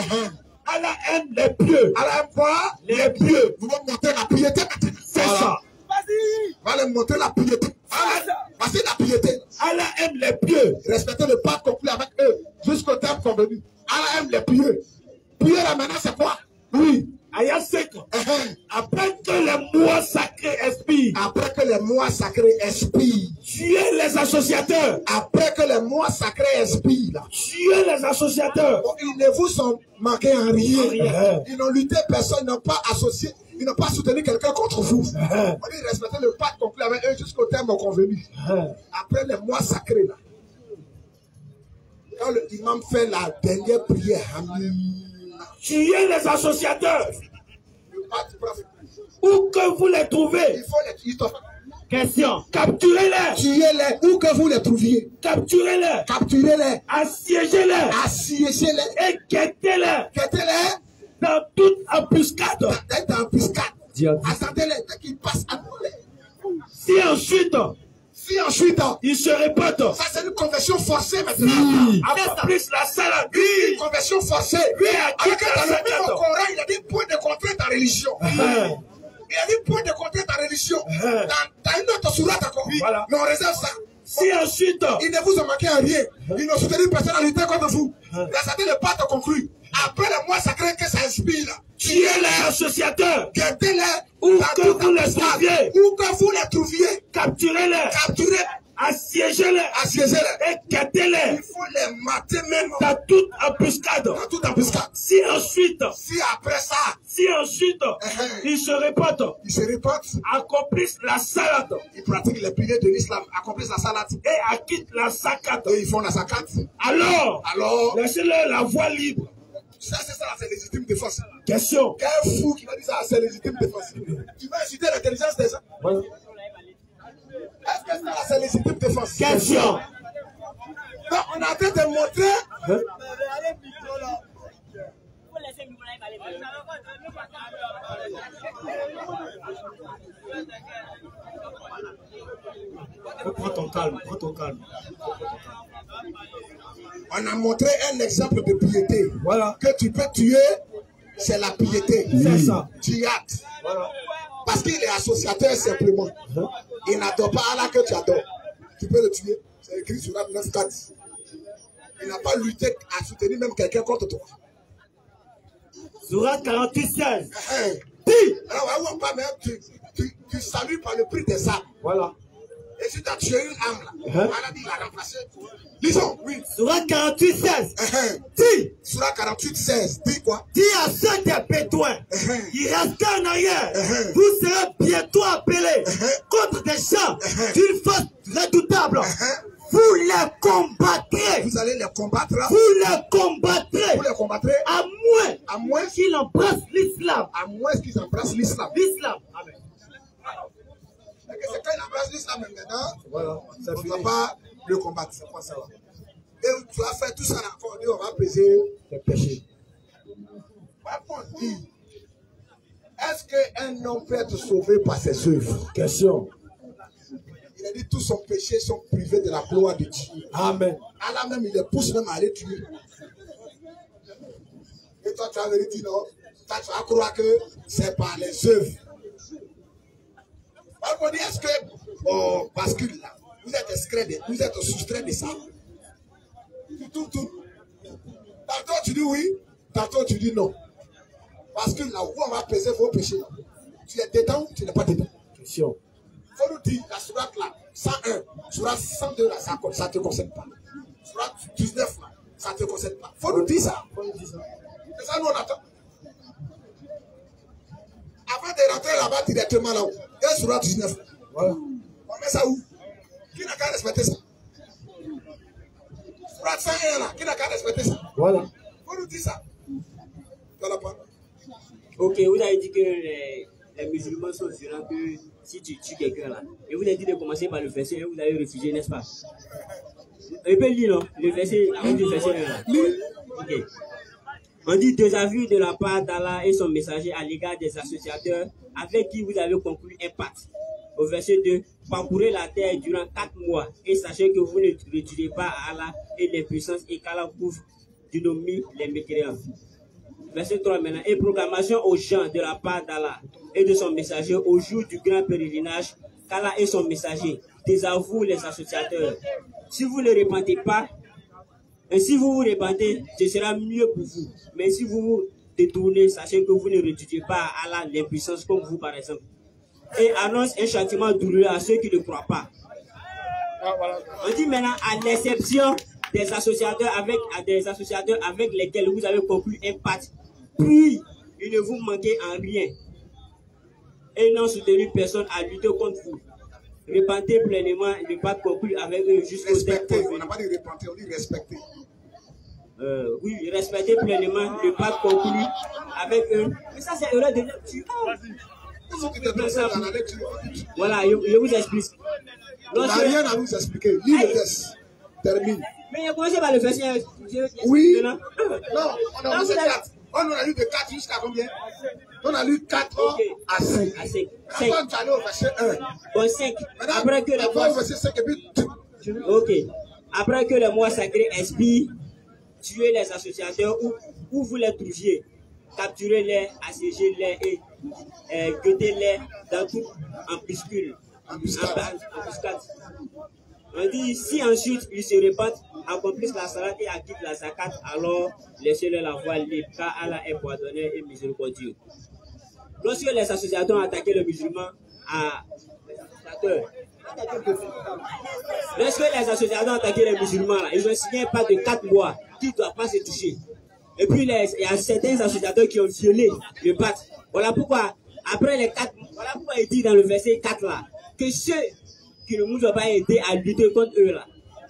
Allah aime les pieux. Allah aime quoi? Les pieux. Vous allez montrer la piété maintenant. C'est ça. Vas-y. Vous allez montrer la piété. Vas-y la piété. Allah aime les pieux. Respectez le pacte conclu avec eux. Jusqu'au terme convenu. Allah aime les pieux. Pieux là maintenant c'est quoi? Oui. Ayah 5. Après que les mois sacrés expirent. Après que les mois sacrés expirent. Tuez les associateurs. Après que les mois sacrés expirent. Tuez les associateurs. Ils ne vous ont manqué en rien. Ils n'ont lutté personne, ils n'ont pas associé, ils n'ont pas soutenu quelqu'un contre vous. On dit respecter le pacte conclu avec eux jusqu'au terme convenu. Après les mois sacrés là. Quand l'imam fait la dernière prière, tuez les associateurs. Où que vous les trouvez. Il faut les tuer. Question. Capturez-les. Tuez-les. Où que vous les trouviez. Capturez-les. Capturez-les. Assiégez-les. Assiégez-les. Et guettez-les. Guettez-les. Dans toute embuscade. Dans embuscade. Attendez-les dès qu'ils passent à nous. Si ensuite ils se répètent. Ça, c'est une conversion forcée maintenant. Accomplissent la salade. Une conversion forcée. Alors que dans le même Coran, il a dit point de contrer ta religion. Il a dit point de contrer ta religion. Dans une autre sourate encore. Voilà. Mais on réserve ça. Si ensuite ils ne vous ont manqué en rien. Ils n'ont soutenu personne à lutter contre vous. Respectez le pacte conclu. Après le mois sacré que ça inspire. Tuez les associateurs. Guettez-les. Où que vous les trouviez. Où que vous les trouviez. Capturez-les. Capturez. Assiégez-les. Assiégez-les. Et guettez-les. Il faut les mater même. Dans toute embuscade. Dans toute embuscade. Si ensuite. Si après ça. Si ensuite. Ils se répètent. Ils se répètent. Accomplissent la salade. Ils pratiquent les piliers de l'islam. Accomplissent la salade. Et acquittent la zakat. Et ils font la zakat. Alors. Laissez-leur la voie libre. Ça, c'est ça, c'est légitime défense. Question. Quel fou qui va dire ça, c'est légitime défense. Tu vas inciter l'intelligence des gens. Est-ce que ça, c'est légitime défense? Question. Non, on est en train de montrer. Prends ton calme, prends ton calme. On a montré un exemple de piété. Voilà. Que tu peux tuer, c'est la piété. C'est ça. Tu hâtes. Voilà. Parce qu'il est associateur simplement. Il n'adore pas Allah que tu adores. Tu peux le tuer. C'est écrit sur la 9.4. Il n'a pas lutté à soutenir même quelqu'un contre toi. Surat 48.16. Dis. Alors, tu salues par le prix des âmes. Voilà. Et si tu as tué une âme là, Allah dit il a remplacé. Lisons, oui. Surat 48.16. Dis. Surat 48.16. Dis quoi? Dis à ceux des Bédouins qui restent en arrière. Vous serez bientôt appelés contre des gens d'une force redoutable. Vous les combattrez. Vous allez les combattre. Vous les combattrez. Vous les combattrez. À moins qu'ils embrassent l'islam. À moins qu'ils embrassent l'islam. L'islam. Amen. C'est quand il embrasse l'islam maintenant. Voilà. On ne va pas le combattre. C'est quoi ça? Et tu vas faire tout ça encore. On va peser les péchés. Par dit, est-ce qu'un homme peut être sauvé par ses œuvres? Question. Il a dit tous son péché sont privés de la gloire de Dieu. Amen. Allah même, il les pousse même à aller tuer. Et toi, tu as dit non. Toi, tu vas croire que c'est par les œuvres. On dit, est-ce que, parce que là, vous êtes discret, vous êtes soustrait de ça. Tout. Tantôt tu dis oui, tantôt tu dis non. Parce que là où on va peser vos péchés, tu es dedans ou tu n'es pas dedans. Question. Il faut nous dire, la sourate là, 101, surat 102 là, ça ne te concerne pas. Surat 19 là, ça ne te concerne pas. Faut nous dire ça. C'est ça nous on attend. Avant de rentrer là-bas directement là-haut, il y a surat 19. Voilà. On met ça où? Qui n'a qu'à respecter ça? Surat 101 là, qui n'a qu'à respecter ça? Voilà. Faut nous dire ça. Voilà pas. Ok, vous avez dit que les musulmans sont violents que si tu tues quelqu'un là. Et vous avez dit de commencer par le verset et vous avez refusé, n'est-ce pas? On peut lire, non? Le verset, avec le verset là. Ok. On dit deux avis de la part d'Allah et son messager à l'égard des associateurs avec qui vous avez conclu un pacte. Au verset 2, parcourez la terre durant 4 mois et sachez que vous ne retirez pas à Allah et les puissances et qu'Allah couvre d'ignominie les mécréants. Verset 3 maintenant, et proclamation aux gens de la part d'Allah et de son messager au jour du grand pèlerinage qu'Allah et son messager désavouent les associateurs. Si vous ne repentez pas, et si vous vous repentez, ce sera mieux pour vous. Mais si vous vous détournez, sachez que vous ne retirez pas à Allah l'impuissance comme vous par exemple. Et annonce un châtiment douloureux à ceux qui ne croient pas. On dit maintenant à l'exception des associateurs avec lesquels vous avez conclu un pacte, puis ils ne vous manquez en rien et n'ont soutenu personne à lutter contre vous. Repentez pleinement le pacte conclu avec eux jusqu'au respecter. On n'a pas dit repenter, on dit respecter. Oui, respectez pleinement le pacte conclu avec eux. Mais ça c'est erreur de lecture. Voilà, je vous explique. On n'a rien à vous expliquer. Lis le texte. Termine. Mais il a commencé par le verset. Oui. Non, on a lu 4. On a lu de 4 jusqu'à combien? On a lu 4 à 5. Quand tu allais au verset 1. Bon, 5. Après que le mois... verset 5 et puis... Ok. Après que le mois sacré expire, tuez les associateurs où vous les trouviez. Capturez-les, assiégez-les et guettez-les dans toute embuscule. Embuscade. On dit, si ensuite ils se repentent, accomplissent la salat et acquittent la zakat, alors laissez-leur la voie libre, car Allah est pardonneur et miséricordieux. Lorsque les associateurs ont attaqué le musulman les musulmans, là, ils ont signé un pacte de 4 mois qui ne doivent pas se toucher. Et puis il y a certains associateurs qui ont violé le pacte. Voilà pourquoi, après les 4, voilà pourquoi il dit dans le verset 4 là, que ceux qui ne nous ont pas aidé à lutter contre eux là,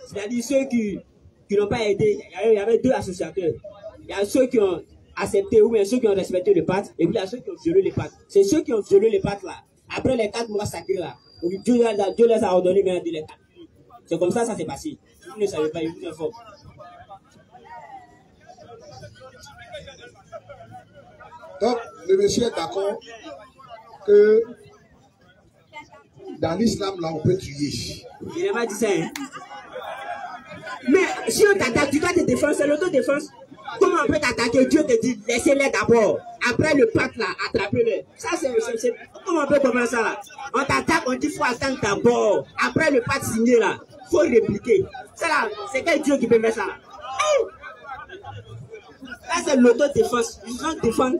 c'est-à-dire ceux qui n'ont pas aidé, il y avait 2 associateurs. Il y a ceux qui ont accepté ou bien ceux qui ont respecté le pacte, et puis il y a ceux qui ont violé le pacte. C'est ceux qui ont violé le pacte là, après les 4 mois sacrés là, Dieu les a ordonné maintenant de les 4. C'est comme ça s'est passé. Si vous ne savez pas, il vous informe. Donc, le monsieur est d'accord que dans l'islam, là, on peut tuer. Il n'a pas dit ça, hein? Mais si on t'attaque, tu dois te défendre, c'est l'autodéfense. Comment on peut t'attaquer? Dieu te dit, laissez-les d'abord. Après le pacte, là, attrapez-les. Ça, c'est... Comment on peut commencer ça, là? On t'attaque, on dit, il faut attendre d'abord. Après le pacte signé, là, il faut répliquer. Ça, là, c'est quel Dieu qui peut faire ça, là? Ça, c'est l'autodéfense. Ils vont défendre.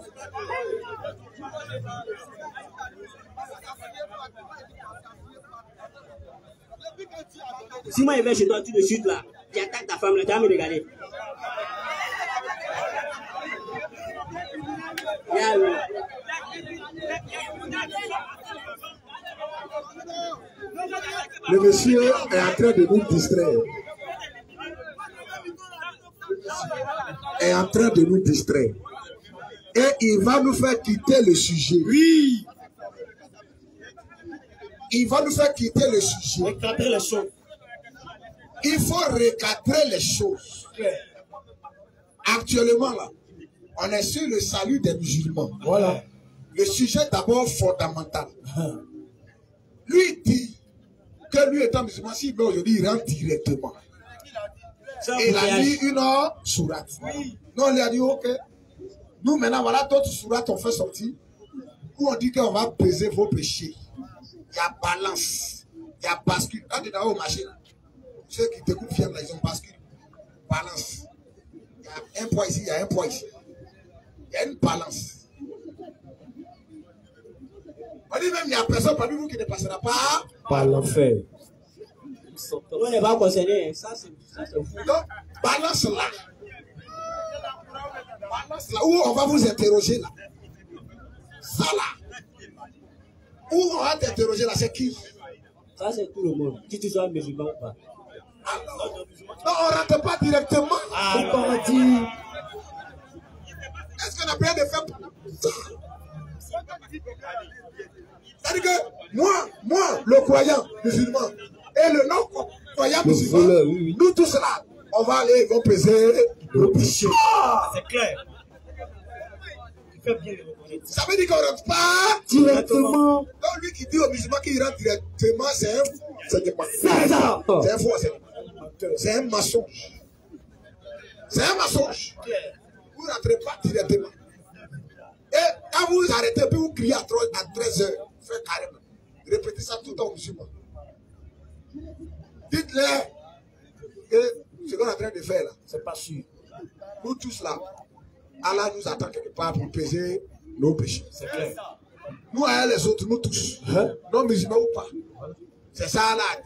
Si moi, je vais chez toi tout de suite, là, tu attaques ta femme, là, tu vas me regarder. Le monsieur est en train de nous distraire. Et il va nous faire quitter le sujet. Oui. Il va nous faire quitter le sujet. Recadrer les choses. Il faut recadrer les choses. Actuellement, là, on est sur le salut des musulmans. Voilà. Le sujet d'abord fondamental. Lui dit que lui étant musulman, s'il veut aujourd'hui, il rentre directement. Et il a dit une sourate. Oui. Non, il a dit, ok. Nous, maintenant, voilà d'autres sourates on fait sortir. Où on dit qu'on va peser vos péchés. Il y a balance. Il y a bascule. Quand tu es au marché, là, ceux qui t'écoutent fiers, là, ils ont bascule. Balance. Il y a un poids ici, il y a un poids ici. Il y a une balance. On dit même, il n'y a personne parmi vous qui ne passera pas par l'enfer. On n'est pas concerné. Ça, c'est fou. Donc, balance là. Balance là. Où on va vous interroger là. Ça là. Où on va t'interroger là, c'est qui? Ça, c'est tout le monde. Si tu sois musulman ou pas. Alors, non, on ne rentre pas directement. Au paradis. Est-ce qu'on a besoin de faire ça? C'est-à-dire que moi, le croyant musulman et le non-croyant musulman, nous tous là, on va aller, ils vont peser le péché. C'est clair. Tu fais bien le reconnaître. Ça veut dire qu'on ne rentre pas Directement. Donc lui qui dit aux musulmans qu'il rentre directement, c'est un faux. C'est ça. C'est un faux. C'est un mensonge. C'est un mensonge. Vous ne rentrez pas directement. Et quand vous arrêtez, puis vous criez à 13 heures, faites carrément. Répétez ça tout le temps aux musulmans. Dites-leur que ce qu'on est en train de faire là, c'est pas sûr. Nous tous là, Allah nous attend quelque part pour peser nos péchés. C'est clair. Nous et les autres, nous tous, non musulmans ou pas. C'est ça là.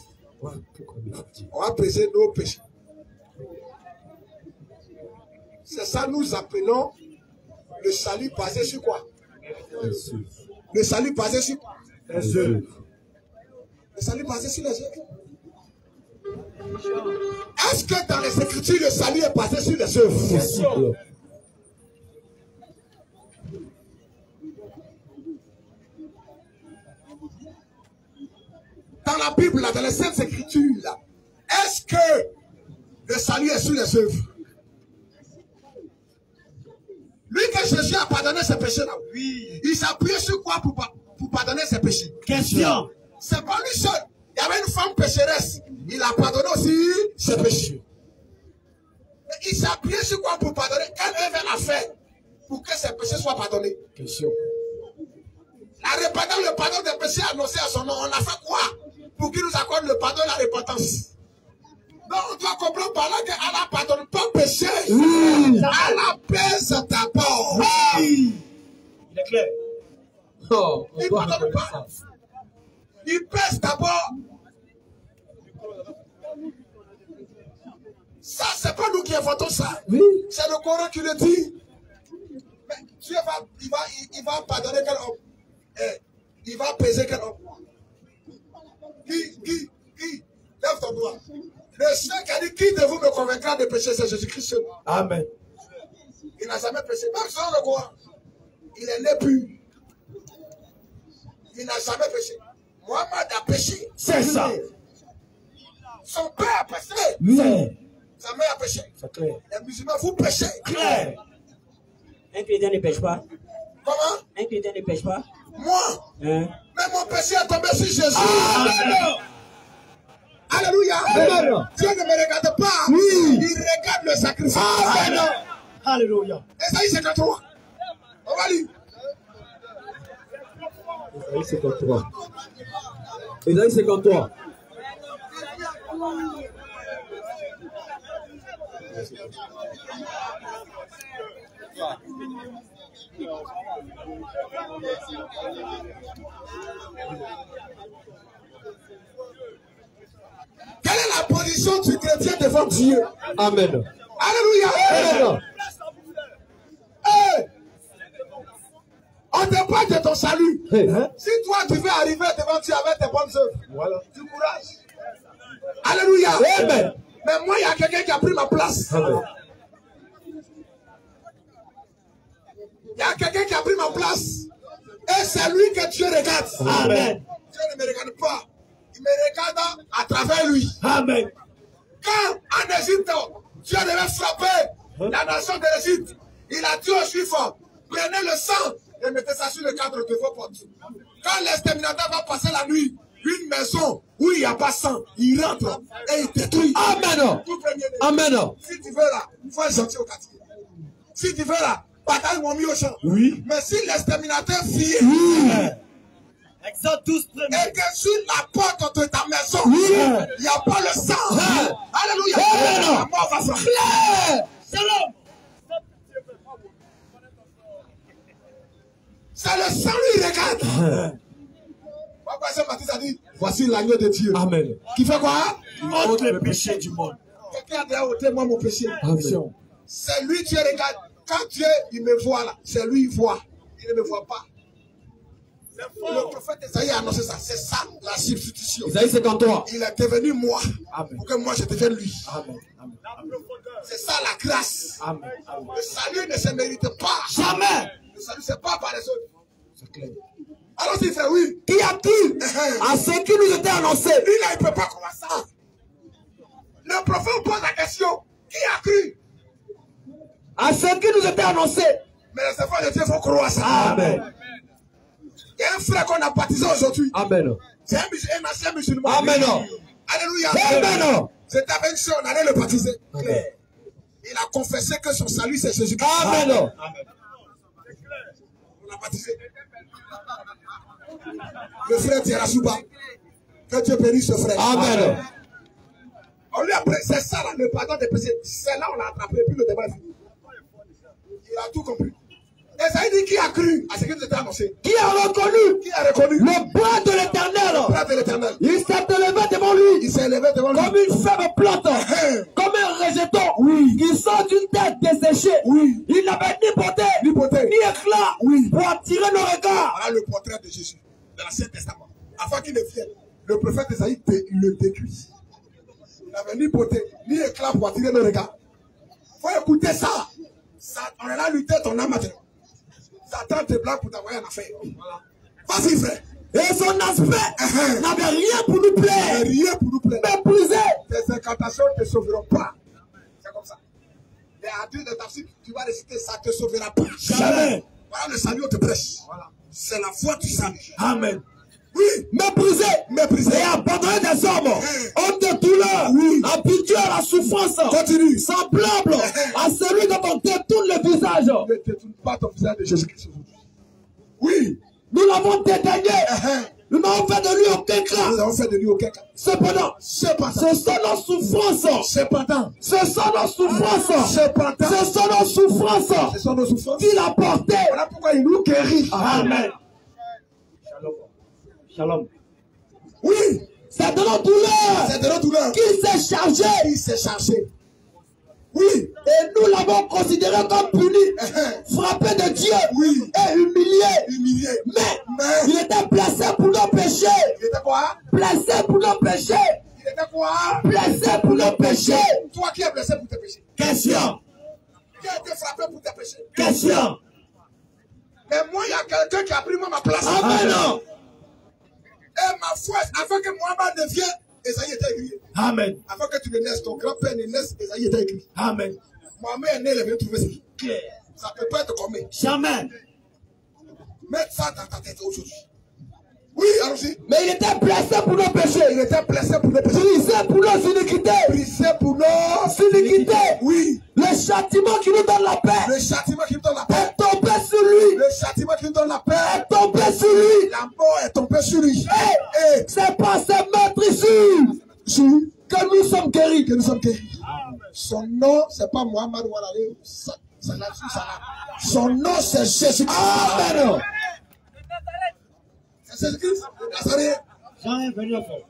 On va peser nos péchés. C'est ça nous appelons le salut basé sur quoi? Le salut basé sur quoi? Les œuvres. Le salut basé sur les œuvres. Est-ce que dans les Écritures, le salut est basé sur les œuvres? Dans la Bible, là, dans les Saintes Écritures, là, est-ce que le salut est sur les œuvres? Lui que Jésus a pardonné ses péchés là, oui. Il s'appuyait sur quoi pour pardonner ses péchés? Question. C'est pas lui seul. Il y avait une femme pécheresse. Il a pardonné aussi ses péchés. Mais il s'appuyait sur quoi pour pardonner? Quelle œuvre elle a fait pour que ses péchés soient pardonnés? Question. Le pardon des péchés annoncé à son nom, on a fait quoi pour qu'il nous accorde le pardon et la repentance? Donc on doit comprendre par là qu'Allah ne pardonne pas péché. Allah pèse d'abord. Il est clair. Oh, il ne pardonne pas. Il pèse d'abord. Ça, c'est pas nous qui inventons ça. Oui. C'est le Coran qui le dit. Mais Dieu il va pardonner quel homme? Il va peser quel homme? Qui? Lève ton doigt. Le Seigneur qui a dit, qui de vous me convaincra de pécher, c'est Jésus-Christ. Amen. Il n'a jamais péché. Même selon le Coran, il est né pur. Il n'a jamais péché. Mohamed a péché. C'est ça. Son père a péché. Oui. Sa mère a péché. C'est clair. Les musulmans, vous péchez. Clair. Un chrétien ne pêche pas. Comment? Un chrétien ne pêche pas. Moi? Mais mon péché est tombé sur Jésus. Alléluia. Amen. Dieu ne me regarde pas. Oui. Il regarde le sacrifice. Amen. Alléluia. Esaïe 53. On va lire. Esaïe 53. Esaïe 53. Quelle est la position du chrétien devant Dieu? Amen. Alléluia. Amen. Hey. On te parle de ton salut. Hey. Si toi tu veux arriver devant Dieu avec tes bonnes œuvres, voilà. Du courage. Alléluia. Amen. Mais moi, il y a quelqu'un qui a pris ma place. Amen. Il y a quelqu'un qui a pris ma place. Et c'est lui que Dieu regarde. Amen. Dieu ne me regarde pas. Il me regarde à travers lui. Amen. Quand en Égypte, Dieu devait frapper la nation de l'Égypte, il a dit aux Juifs, prenez le sang et mettez ça sur le cadre de vos portes. Quand l'exterminateur va passer la nuit, une maison où il n'y a pas sang, il rentre et il détruit. Amen. Amen. Si tu veux là, il faut être gentil au quartier. Si tu veux là, bataille mon mieux au champ. Oui. Mais si l'exterminateur vient, Exode 12, et que sur la porte de ta maison, il n'y a pas le sang. Alléluia. La mort va frapper. Shalom. C'est le sang lui regarde. Papa Saint Baptiste a dit, Voici l'agneau de Dieu. Amen. Qui fait quoi? Qui ôte le péché du monde. Quelqu'un a déjà ôté moi mon péché. Amen. C'est lui, Dieu regarde. Quand Dieu, il me voit là, c'est lui, il voit. Il ne me voit pas. Le prophète Esaïe a annoncé ça. C'est ça, la substitution. Esaïe 53. Il est devenu moi. Amen. Pour que moi, je devienne lui. Amen. Amen. C'est ça la grâce. Amen. Amen. Le salut ne se mérite pas. Jamais. Le salut, c'est pas par les autres. C'est clair. Alors il fait oui. Qui a cru à ce qui nous était annoncé? Lui là, il ne peut pas commencer ça. Le prophète pose la question. Qui a cru À ce qui nous était annoncé. Mais les enfants de Dieu, il faut croire ça. Amen. Il y a un frère qu'on a baptisé aujourd'hui. Amen. C'est un ancien musulman. Amen. Alléluia. Amen. C'est avec ça, on allait le baptiser. Amen. Il a confessé que son salut c'est Jésus-Christ. Amen. On l'a baptisé. Le frère Thierasuba. Que Dieu bénisse ce frère. Amen. On lui a pris, c'est ça là, le pardon des péchés. C'est là on l'a attrapé, puis le débat est fini. Il a tout compris. Et ça dit qui a cru à ce qui nous était annoncé. Qui a reconnu? Qui a reconnu Le bras de l'Éternel. le bras de l'Éternel. Il s'est élevé devant lui. Il s'est élevé devant lui. Comme une faible plante. Comme un rejeton. Oui. Qui sort d'une tête desséchée. Oui. Il n'avait ni beauté. Ni beauté. Ni éclat. Oui. Pour attirer nos regards. Voilà le portrait de Jésus dans l'Ancien Testament. Avant qu'il ne vienne, le prophète Esaïe le décrit. Il n'avait ni beauté, ni éclat pour attirer nos regards. Il faut écouter ça. On est là à lutter ton âme maintenant. Satan te blague pour t'envoyer en affaire. Voilà. Vas-y, frère. Et son aspect n'avait rien pour nous plaire. Rien pour nous plaire. Méprisé. Tes incantations ne te sauveront pas. C'est comme ça. Les adultes de ta fille, tu vas réciter, ça ne te sauvera pas. Jamais. Voilà le salut, on te prêche. Voilà. C'est la foi du salut. Amen. Oui. Méprisé. Méprisé. Et abandonné des hommes. Homme de douleur. Oui. Habitué à la souffrance. Continue. Semblable à celui dont on détourne le visage. Ne détourne pas ton visage de Jésus-Christ aujourd'hui. Oui. Nous l'avons dédaigné. Nous n'avons fait de lui aucun craint. Nous avons fait de lui aucun cas. Cependant, ce sont nos souffrances. Cependant, Ce sont nos souffrances. cependant, Ce sont nos souffrances ce sont nos souffrances. qu'il a portées. Voilà pourquoi il nous guérit. Amen. Shalom. Shalom. Oui. C'est de nos douleurs C'est de notre douleur qu'il s'est chargé. qu'il s'est chargé. Oui. Et nous l'avons considéré comme puni, frappé de Dieu Oui. et humilié. Humilié. Mais il était blessé pour nos péchés. Il était quoi? Blessé pour nos péchés. Il était quoi? Blessé pour nos péchés. Toi qui es blessé pour tes péchés. Question. Qui a été frappé pour tes péchés. Question. Mais moi, il y a quelqu'un qui a pris moi ma place. Amen. Et ma foi, avant que Mohamed ne vienne, Esaïe était écrit. Amen. Avant que tu ne naisses, ton grand-père ne naisse, Esaïe était écrit. Amen. Mohamed est né, il est venu trouver ça. Ça ne peut pas être commun. Jamais. Mets ça dans ta tête aujourd'hui. Oui, allons-y. Mais il était blessé pour nos péchés. Il était blessé pour les péchés. Brisé pour nos iniquités. Brisé pour nos Iniquités. Oui. Le châtiment qui nous donne la paix Le châtiment qui nous donne la paix. est tombé sur lui. Le châtiment qui nous donne la paix. Est tombé sur lui. La mort est tombée sur lui. Et c'est par ses meurtrissures que nous sommes guéris. Que nous sommes guéris. Son nom, c'est pas Mohamed Oualale. Son nom, c'est Jésus-Christ. Amen. C'est Jésus-Christ. Nazareth. Jean est venu faire.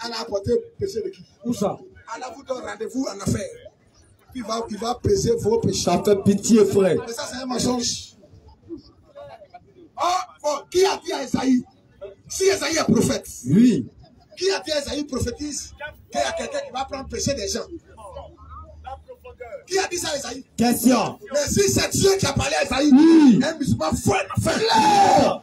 Elle a apporté le péché de qui? Où ça? Elle vous donne rendez-vous en affaire. Il va peser vos péchés. Ça fait pitié, frère. Mais ça, c'est un mensonge. Oh, bon, qui a dit à Esaïe? Si Esaïe est prophète, Oui. qui a dit à Esaïe prophétise qu'il y a quelqu'un qui va prendre le péché des gens? Qui a dit ça à Esaïe? Question. Mais si c'est Dieu qui a parlé à Esaïe, Oui. un musulman fou en affaire. Claire.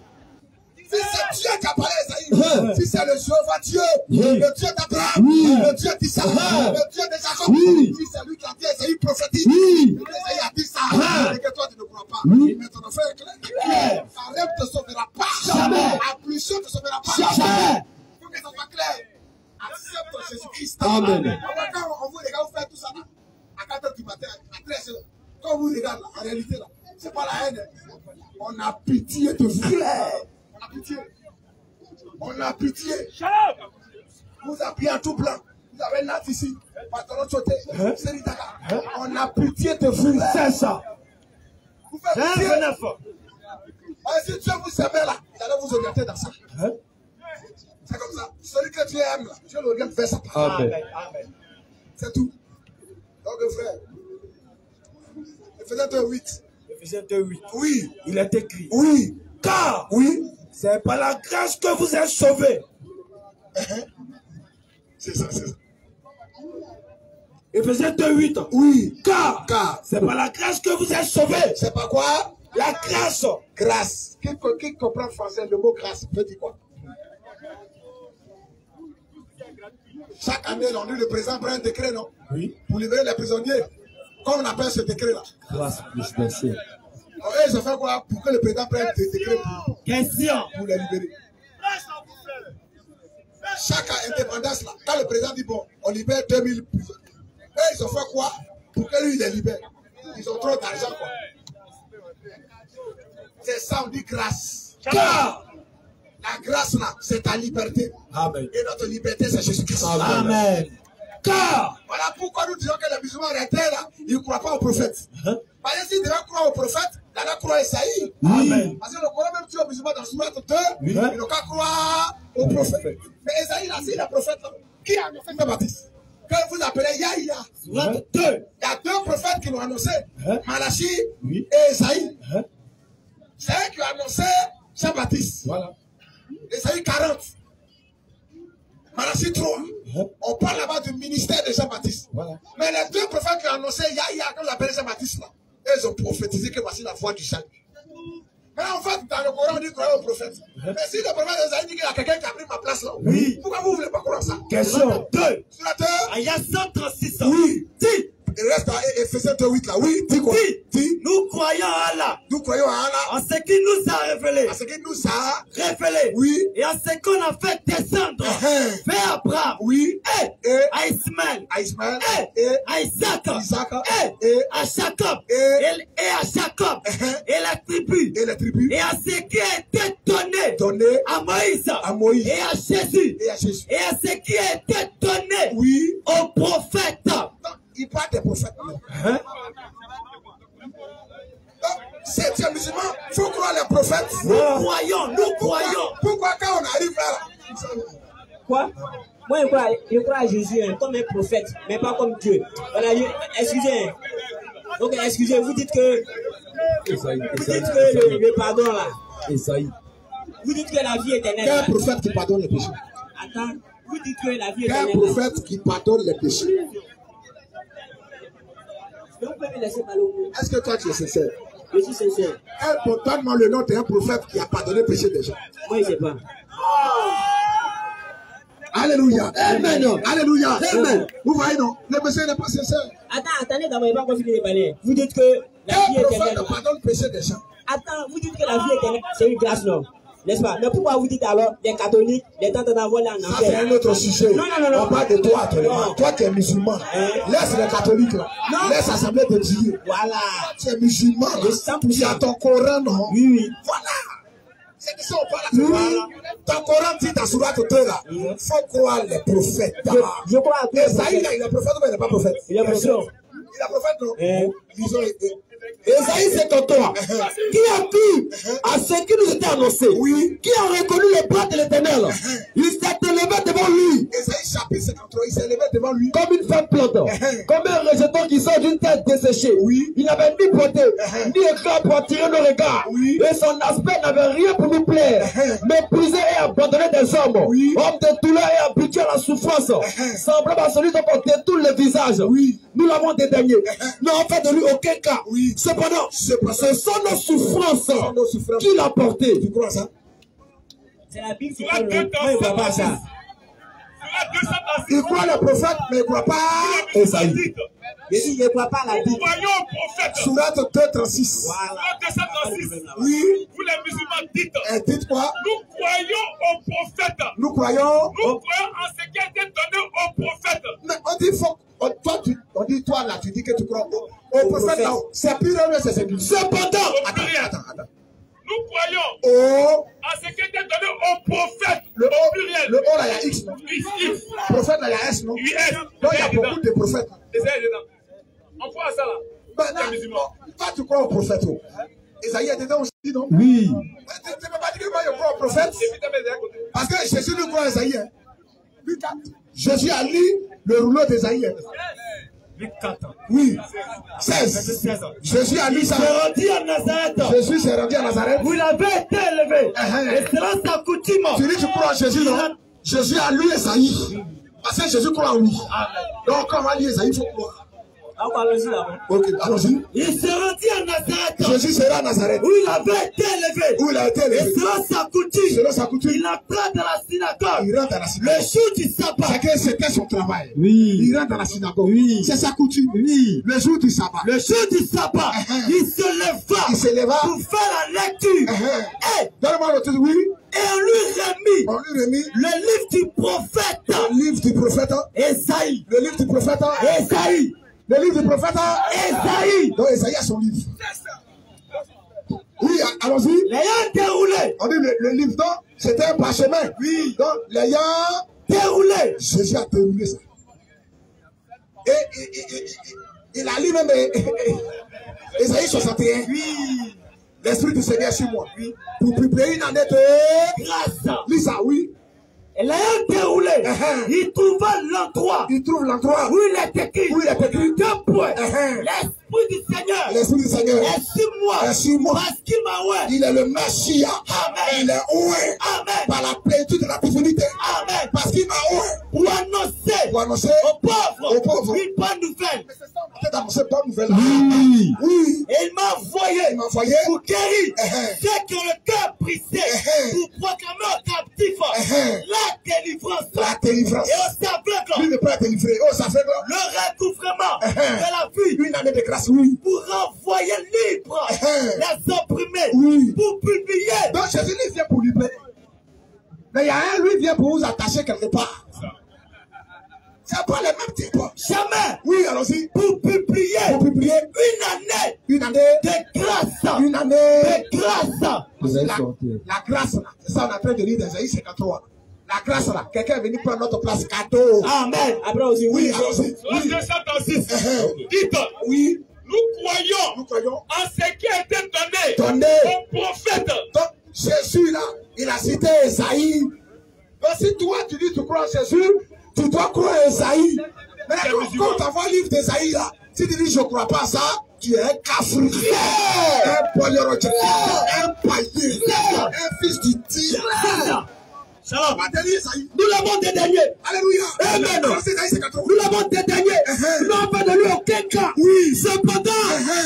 Si c'est Dieu qui a parlé à Esaïe, si c'est le Jéhovah Dieu, le Dieu d'Abraham, Oui. le Dieu d'Isaac, le Dieu de Jacob, Oui. si c'est lui qui a dit à Esaïe prophétise, Oui. Esaïe a dit ça, et que toi tu ne crois pas, Oui. mais ton affaire est claire. Claire. Ta rêve ne te sauvera pas. Jamais. Ablution ne te sauvera pas. Jamais. Il faut que ça soit clair. Accepte Jésus-Christ. Amen. Quand on vous regarde, vous faites tout ça là, à 4 h du matin, à 13 h, quand vous regardez là, en réalité là, c'est pas la haine. On a pitié de vous. On a pitié. On a pitié. Vous habillez en tout blanc. Vous avez une natte ici. Pantalon sauté. On a pitié de vous. C'est ça. Vous faites pitié. Si Dieu vous aimait là, il allait vous orienter dans ça. C'est comme ça. Celui que tu aimes, là, tu le regardes vers sa part. Amen. C'est tout. Donc, frère, Ephésiens 2:8. Ephésiens 2:8. Oui. Il est écrit. Oui. Car, Oui. c'est par la grâce que vous êtes sauvés. C'est ça, c'est ça. Ephésiens 2:8. Oui. Car, Car. c'est par la grâce que vous êtes sauvés. C'est pas quoi? La grâce. Grâce. Qui comprend français le mot grâce veut dire quoi? Chaque année, on dit le président prend un décret, non? Oui. Pour libérer les prisonniers. Comment on appelle ce décret-là? Grâce plus merci. Et ils ont fait quoi? Pour que le président prenne un décret Question. pour les libérer. Chaque indépendance, là, quand le président dit bon, on libère 2000 prisonniers. Et ils ont fait quoi? Pour que lui, il les libère. Ils ont trop d'argent, quoi. C'est ça, on dit grâce. Car, la grâce, là, c'est ta liberté. Amen. Et notre liberté, c'est Jésus-Christ. Amen. Car, Voilà pourquoi nous disons que les musulmans arrêtés, là, ils ne croient pas au prophète. Parce que s'ils devaient croire au prophète, ils allaient croire à Esaïe. Amen. Parce que le Coran même dit aux musulmans dans Surat 2, Oui. ils n'ont qu'à croire au prophète. Mais Esaïe, là, c'est le prophète, là, qui a annoncé Jean-Baptiste, que vous appelez Yahya. Surat 2. Il y a deux prophètes qui l'ont annoncé, Malachi Oui. et Esaïe. C'est eux qui ont annoncé Jean-Baptiste. Voilà. Esaïe 40. Malachi 3. On parle là-bas du ministère de Jean-Baptiste. Voilà. Mais les deux prophètes qui ont annoncé Yahya, comme l'appelle Jean-Baptiste, là, ils ont prophétisé que voici la voie du salut. Mais en fait, dans le Coran, on dit croire au prophète. Mais si le prophète Esaïe dit qu'il y a quelqu'un qui a pris ma place là, Oui. pourquoi vous ne voulez pas croire ça? Question 2. Sur la terre, Aya 136. oui. Dit. Il reste à Ephésiens 2:8 là. Oui, dis quoi? Dis. Nous croyons à Allah, Nous croyons à Allah, en ce qu'il nous a révélé. à ce qu'il nous a. Révélé. Oui. Et en ce qu'on a fait descendre vers Abraham. Oui. Et à Ismaël. À Ismaël. Et à Isaac. Isaac. Et à Jacob. Et à Jacob. Et la tribu. Et les tribus. Et à ce qui a été donné Donné à Moïse. à Moïse. Et à Jésus. Et à Jésus. Et à ce qui a été donné Oui. aux prophètes. Non, il parle des prophètes. Donc, si tu es musulman, il faut croire les prophètes. Nous croyons. Pourquoi quand on arrive là? Quoi? Moi, je crois à Jésus comme un prophète, mais pas comme Dieu. Voilà, excusez. Donc, excusez, vous dites que le pardon là. Esaïe. Vous dites que la vie éternelle. Quel prophète qui pardonne les péchés? Attends, vous dites que la vie Quel éternelle. prophète qui pardonne les péchés? Donc, vous pouvez me laisser parler au monde. Est-ce que toi tu es sincère? Je suis sincère. Donne-moi le nom d'un prophète qui a pardonné le péché des gens. Moi, je ne sais pas. Alléluia. Amen. Alléluia. Amen. Vous voyez, non? Le monsieur n'est pas sincère. Attendez, d'abord, il va pas finir de parler. Vous dites que la vie Quel prophète éternelle. pardonne le péché des gens? Attends, vous dites que la vie éternelle, c'est une grâce, non? N'est-ce pas? Mais pourquoi vous dites alors les catholiques, les tentes d'envoi là en Ça, c'est enfer? un autre sujet. Non. On parle de toi actuellement. Non. Toi, tu es musulman. Laisse les catholiques là. Non. Laisse l'assemblée de Dieu. Voilà. Tu es musulman. Le 100%. Tu as ton Coran, non? Oui. Voilà. C'est de ça on parle actuellement. Ton Coran dit dans Surat 2 là. Il faut croire les prophètes. Je crois à toi. Esaïe, là, il est prophète ou il n'est pas prophète? Il est prophète. Il est prophète, non? Lisons. Esaïe 53. Qui a cru à ce qui nous était annoncé? Oui. Qui a reconnu les bras de l'Éternel? Il s'est élevé devant lui Esaïe chapitre 53, il s'est levé devant lui. comme une femme plante, comme un rejeton qui sort d'une tête desséchée. Oui. Il n'avait ni beauté, ni éclat pour attirer nos regards. Oui. Et son aspect n'avait rien pour nous plaire. Méprisé et abandonné des hommes. Oui. Homme de douleur et habitué à la souffrance. Semblable à celui dont on détourne le visage. Oui. Nous l'avons dédaigné. N'en fait de lui aucun cas. Oui. Cependant, ce sont nos souffrances nos souffrances. qu'il a portées. Tu crois ça? C'est la Bible qui parle. Moi, je ne crois pas à ça. Il croit les prophètes, mais il ne croit pas Esaïe. Je dis, je ne crois pas à la Bible. Croyons au prophète. Surat 2:36. Voilà. Surat 236. Oui. Vous les musulmans dites. Dites quoi? Nous croyons au prophète. Nous croyons. Nous croyons en ce qui a été donné au prophète. Mais on dit faut. Toi là, tu dis que tu crois au prophète là. C'est pluriel, c'est singulier. Cependant. Attends. Nous croyons en ce qui a été donné au prophète. Le au pluriel. Le O là, il y a X, non? X. Prophète là, il y a S, non? Oui, S. Donc il y a beaucoup de prophètes. On croit à ça là. Ben non, toi tu crois au prophète. Esaïe est dedans aussi. Oui. Tu ne peux pas dire que moi je crois au prophète. Parce que Jésus ne croit à Esaïe. Jésus a lu le rouleau d'Esaïe. Luc 4. Oui. 16. Jésus a lu ça. Jésus s'est rendu à Nazareth. Vous l'avez été élevé. Et cela sa coutume. Tu dis que tu crois en Jésus, non? Jésus a lu Esaïe. Parce que Jésus croit en lui. Donc, quand on va lire Esaïe, il faut croire. Ok, allons-y. Il se rendit à Nazareth. Jésus sera à Nazareth. Où il avait été élevé. Où il a été élevé. Et selon sa coutume. Selon sa coutume. Il entra dans la synagogue. Il rentre dans la synagogue. Le jour du sabbat. C'est que c'était son travail. Oui. Il rentre dans la synagogue. Oui. C'est sa coutume. Oui. Le jour du sabbat. Le jour du sabbat. Il se leva. Il se leva. Pour faire la lecture. Et donne-moi le titre, oui. Et on lui remet le livre du prophète. Le livre du prophète Esaïe. Le livre du prophète Esaïe. Le livre du prophète Esaïe. Donc Esaïe a son livre. Oui, allons-y. L'ayant déroulé. On dit le livre, donc c'était un parchemin. Oui. Donc l'ayant déroulé. Jésus a déroulé ça. Et il a lu même Esaïe 61. Oui. L'Esprit du Seigneur sur moi. Oui. Pour préparer une année de grâce. Lis ça, oui. Et l'ayant déroulé, il trouva l'endroit. Il trouve l'endroit où il est écrit. Où il est écrit. Deux points. L'Esprit du Seigneur. L'Esprit du Seigneur. Est sur moi. Est sur moi. Parce qu'il m'a oué. Il est le Messie. Amen. Il est oué. Amen. Par la plénitude de la divinité. Amen. Parce qu'il m'a oué. Pour annoncer. Aux pauvres. Aux pauvres. Une bonne nouvelle. Peut-être annoncer bonne nouvelle. Oui. Oui. Et il m'a envoyé. Il m'a envoyé. Pour guérir ceux qui ont le cœur brisé. Pour proclamer aux captifs. La délivrance. La délivrance. Et aux aveugles. Lui ne peut pas délivrer. Aux aveugles. Le recouvrement de la vie. Une année de grâce, oui. Pour renvoyer libre les opprimés. Oui. Pour publier. Donc Jésus lui vient pour libérer. Mais il y a un, lui vient pour vous attacher quelque part. C'est pas le même type. Jamais. Oui, allons-y. Pour publier. Pour publier. Une année de grâce. Une année de grâce. La grâce, là. C'est ça, on est en train de lire dans Isaïe 53. La grâce, là. Quelqu'un est venu prendre notre place. Cadeau. Amen. Après aussi, oui, allons-y. Oui. 236. Dites. Oui. Nous croyons en ce qui a été donné au prophète. Donc, Jésus, là, il a cité Esaïe. Donc, si toi, tu dis que tu crois en Jésus, tu dois croire en Esaïe. Mais quand tu envoies le livre d'Esaïe, là, si tu dis je ne crois pas à ça, tu es un cafou, un polyrotier, un païen, un fils du tir. Shalom. Nous l'avons dédaigné. Alléluia. Amen. Nous l'avons dédaigné. Nous n'avons pas donné aucun cas. Oui. Cependant,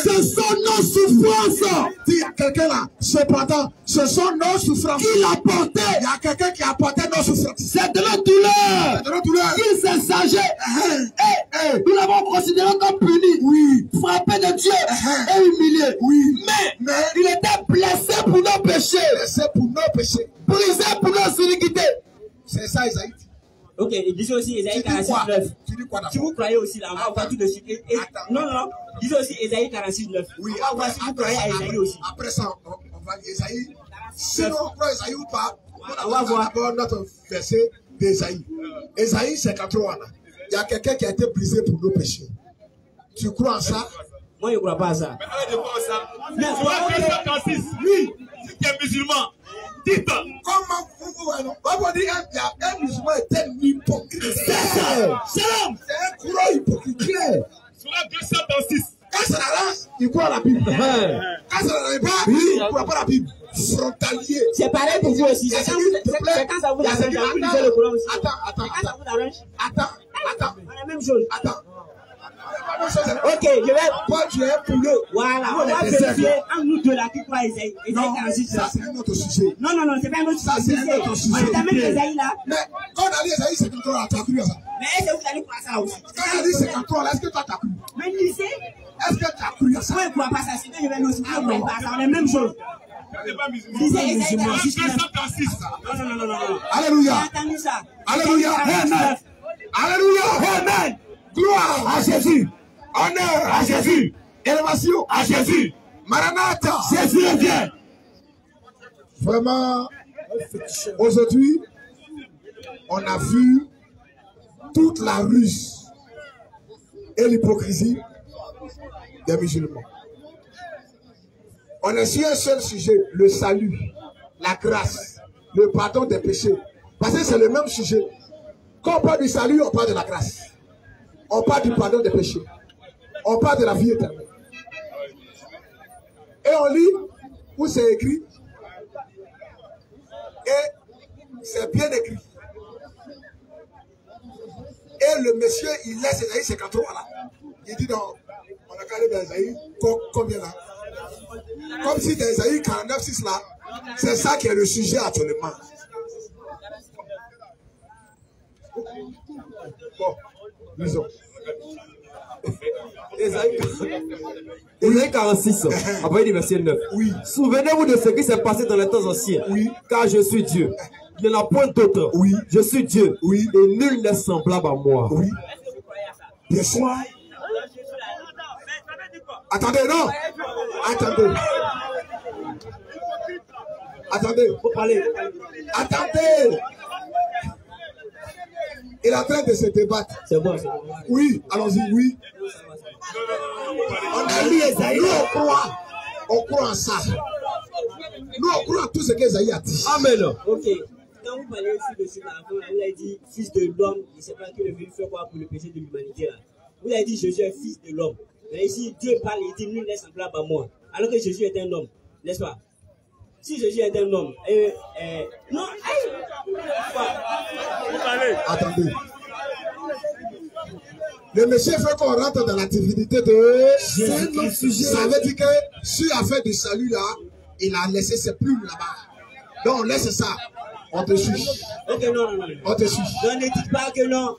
ce sont nos souffrances. Il y a quelqu'un là. Cependant, ce sont nos souffrances. Il a porté. Il y a quelqu'un qui a porté nos souffrances. C'est de notre douleur. C'est de notre douleur. Il s'est chargé. Et nous l'avons considéré comme puni. Oui. Frappé de Dieu. Et humilié. Oui. Mais il était blessé pour nos péchés. Blessé pour nos péchés. Brisé pour nos iniquités. C'est ça, Isaïe. Ok, disons aussi Esaïe 46:9. Tu dis quoi d'abord? Si vous croyez aussi là, on va voir tout de suite. Non, disons aussi Esaïe 46:9. Oui, on va voir si vous croyez à Esaïe aussi. Après ça, on va lire Esaïe. Si on croit Esaïe ou pas, on va voir d'abord notre verset d'Esaïe. Esaïe 53 là. Il y a quelqu'un qui a été brisé pour nos péchés. Tu crois en ça? Moi, je ne crois pas à ça. Mais allez de quoi ça? Mais 236. Oui. Si tu es musulman, dites. Comment vous voyez? On va dire un musulman est un hypocrite. Shalom. C'est un courant hypocrite. Sur la 236. Quand ça l'arrange, il croit à la Bible. Quand ça n'arrange pas, il ne croit pas à la Bible. Frontalier. C'est pareil pour vous aussi. C'est quand ça vous arrange, vous lisez le Coran aussi. Attends. Quand ça vous arrange. Attends. C'est la même chose. Attends. Ok, je vais. Toi, tu es poulet. Voilà, on va vérifier entre nous deux là qui croient Esaïe. Non, 46. ça c'est un autre sujet. Non, c'est pas un autre sujet. Ça c'est un autre sujet. On est même Esaïe là. Mais quand on a dit Esaïe 53 là, tu as cru à ça? Mais est-ce que vous allez croire ça aussi? Quand on a dit 53 là, est-ce que toi tu as cru? Mais lycée, est-ce que tu as cru à ça? moi je ne crois pas ça. Sinon je vais nous dire, je ne crois pas ça. On est la même chose. Lisez Esaïe 46. Non. Alléluia. J'ai entendu ça. Alléluia. Amen. Alléluia. Amen. Gloire à Jésus. Honneur à Jésus. Élévation à Jésus. Maranatha. Jésus revient. Vraiment, aujourd'hui, on a vu toute la ruse et l'hypocrisie des musulmans. On est sur un seul sujet, le salut, la grâce, le pardon des péchés. Parce que c'est le même sujet. Quand on parle du salut, on parle de la grâce. On parle du pardon des péchés. On parle de la vie éternelle. Et on lit où c'est écrit. Et c'est bien écrit. Et le monsieur, il laisse Esaïe 53 là. Il dit non, on a calé dans Esaïe combien là? Comme si dans Esaïe 49, 6 là, c'est ça qui est le sujet actuellement. Bon, lisons. Ésaïe 46, après du verset 9. Oui. Souvenez-vous de ce qui s'est passé dans les temps anciens. Oui. Car je suis Dieu. Il n'y en a point d'autre. Oui. Je suis Dieu. Oui. Et nul n'est semblable à moi. Oui. Bien sûr. Attendez, non. Attendez. Attendez. Faut parler. Attendez. Il est en train de se débattre. C'est bon, c'est bon. Oui, allons-y, oui. On a lu Esaïe. Nous, on croit en ça. Nous, on croit en tout ce qu'Esaïe a dit. Amen. Ok. Quand vous parlez ici de ce matin, vous avez dit fils de l'homme, il ne sait pas que le venu fait quoi pour le péché de l'humanité là. Vous avez dit Jésus est fils de l'homme. Mais ici, Dieu parle, il dit nul n'est semblable à moi. Alors que Jésus est un homme, n'est-ce pas? Si Jésus est un homme, non, Attendez. Le monsieur fait qu'on rentre dans la divinité de Jésus. Ça veut dire que sur l'affaire du salut là, il a laissé ses plumes là-bas. Donc on laisse ça. On te suit. Ok, non. On te suit. Non, ne dites pas que non.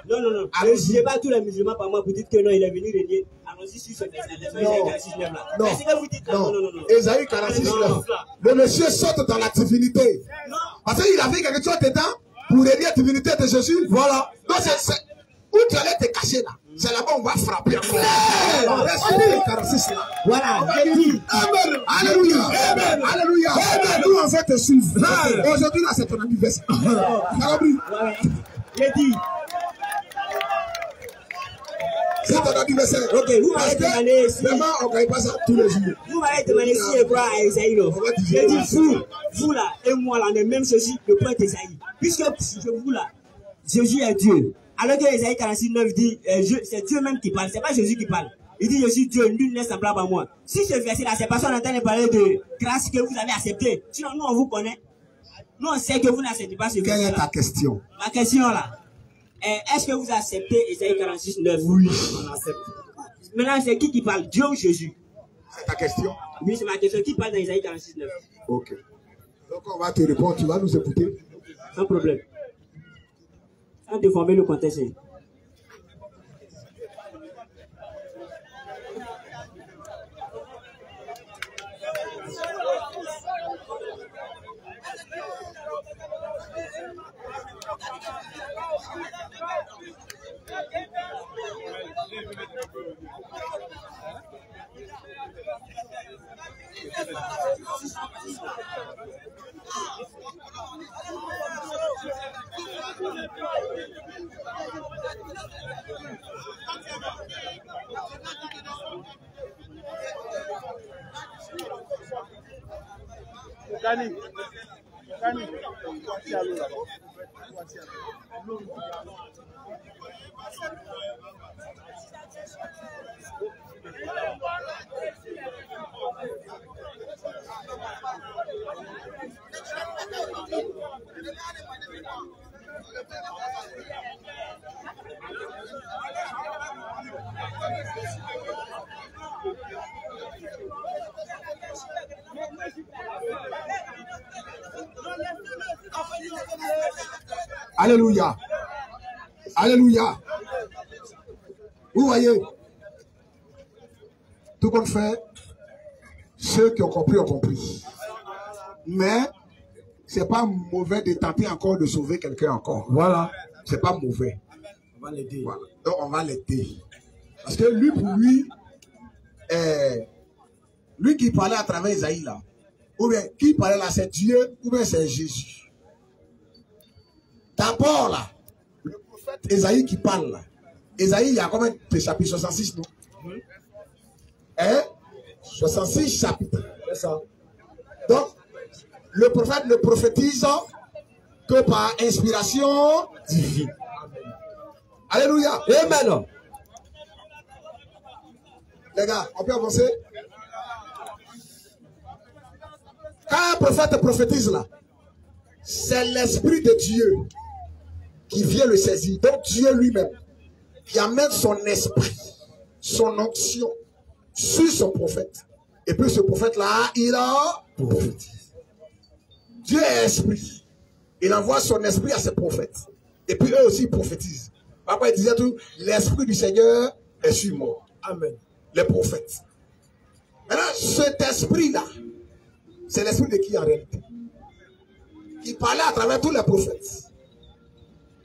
Non. Ne jugez pas tous les musulmans par moi. Vous dites que non, il est venu régner. Allons-y sur ce verset. Non. C'est que vous dites non. Esaïe 46, 9. Le monsieur saute dans la divinité. Parce qu'il avait quelque chose dedans pour régner la divinité de Jésus. Voilà. Donc c'est où tu allais te cacher là. C'est là-bas on va frapper encore. Voilà. Amen. Alléluia. Amen. Alléluia. Amen. Nous on va te suivre. Aujourd'hui là c'est ton anniversaire. J'ai dit. C'est ton anniversaire. Ok, vous m'avez demandé si. Vraiment on ne gagne pas ça tous les jours. Vous m'avez demandé si je crois à Esaïe. J'ai dit vous là et moi là, on est même Jésus, le point d'Esaïe. Puisque vous là, Jésus est Dieu. Alors que Esaïe 46, 9 dit, c'est Dieu même qui parle, c'est pas Jésus qui parle. Il dit, je suis Dieu, nul n'est semblable à moi. Si ce verset-là, c'est parce qu'on est en train de parler de grâce que vous avez accepté. Sinon, nous, on vous connaît. Nous, on sait que vous n'acceptez pas ce verset. Quelle est ta question? Ma question là, est-ce que vous acceptez Esaïe 46, 9? Oui. On accepte. Maintenant, c'est qui parle, Dieu ou Jésus? C'est ta question? Oui, c'est ma question. Qui parle dans Esaïe 46, 9? Ok. Donc, on va te répondre, tu vas nous écouter. Sans problème. Sans déformer le contexte. Alléluia. Alléluia. Vous voyez, tout compte fait, ceux qui ont compris. Mais c'est pas mauvais de tenter encore de sauver quelqu'un encore. Voilà. C'est pas mauvais. On va l'aider. Voilà. Donc on va l'aider. Parce que lui, pour lui, lui qui parlait à travers Esaïe là, ou bien qui parlait là, c'est Dieu, ou bien c'est Jésus. D'abord là, le prophète Esaïe qui parle là. Esaïe, il y a combien de chapitres? 66, non? Hein? 66 chapitres. C'est ça. Donc, le prophète ne prophétise que par inspiration divine. Alléluia. Amen. Les gars, on peut avancer? Quand un prophète prophétise là, c'est l'Esprit de Dieu qui vient le saisir. Donc Dieu lui-même qui amène son esprit, son onction sur son prophète. Et puis ce prophète-là, il a prophétise. Dieu est esprit. Il envoie son esprit à ses prophètes. Et puis eux aussi ils prophétisent. Après il disait tout, l'Esprit du Seigneur est sur moi. Amen. Les prophètes. Maintenant, cet esprit-là, c'est l'esprit de qui en réalité? Qui parlait à travers tous les prophètes.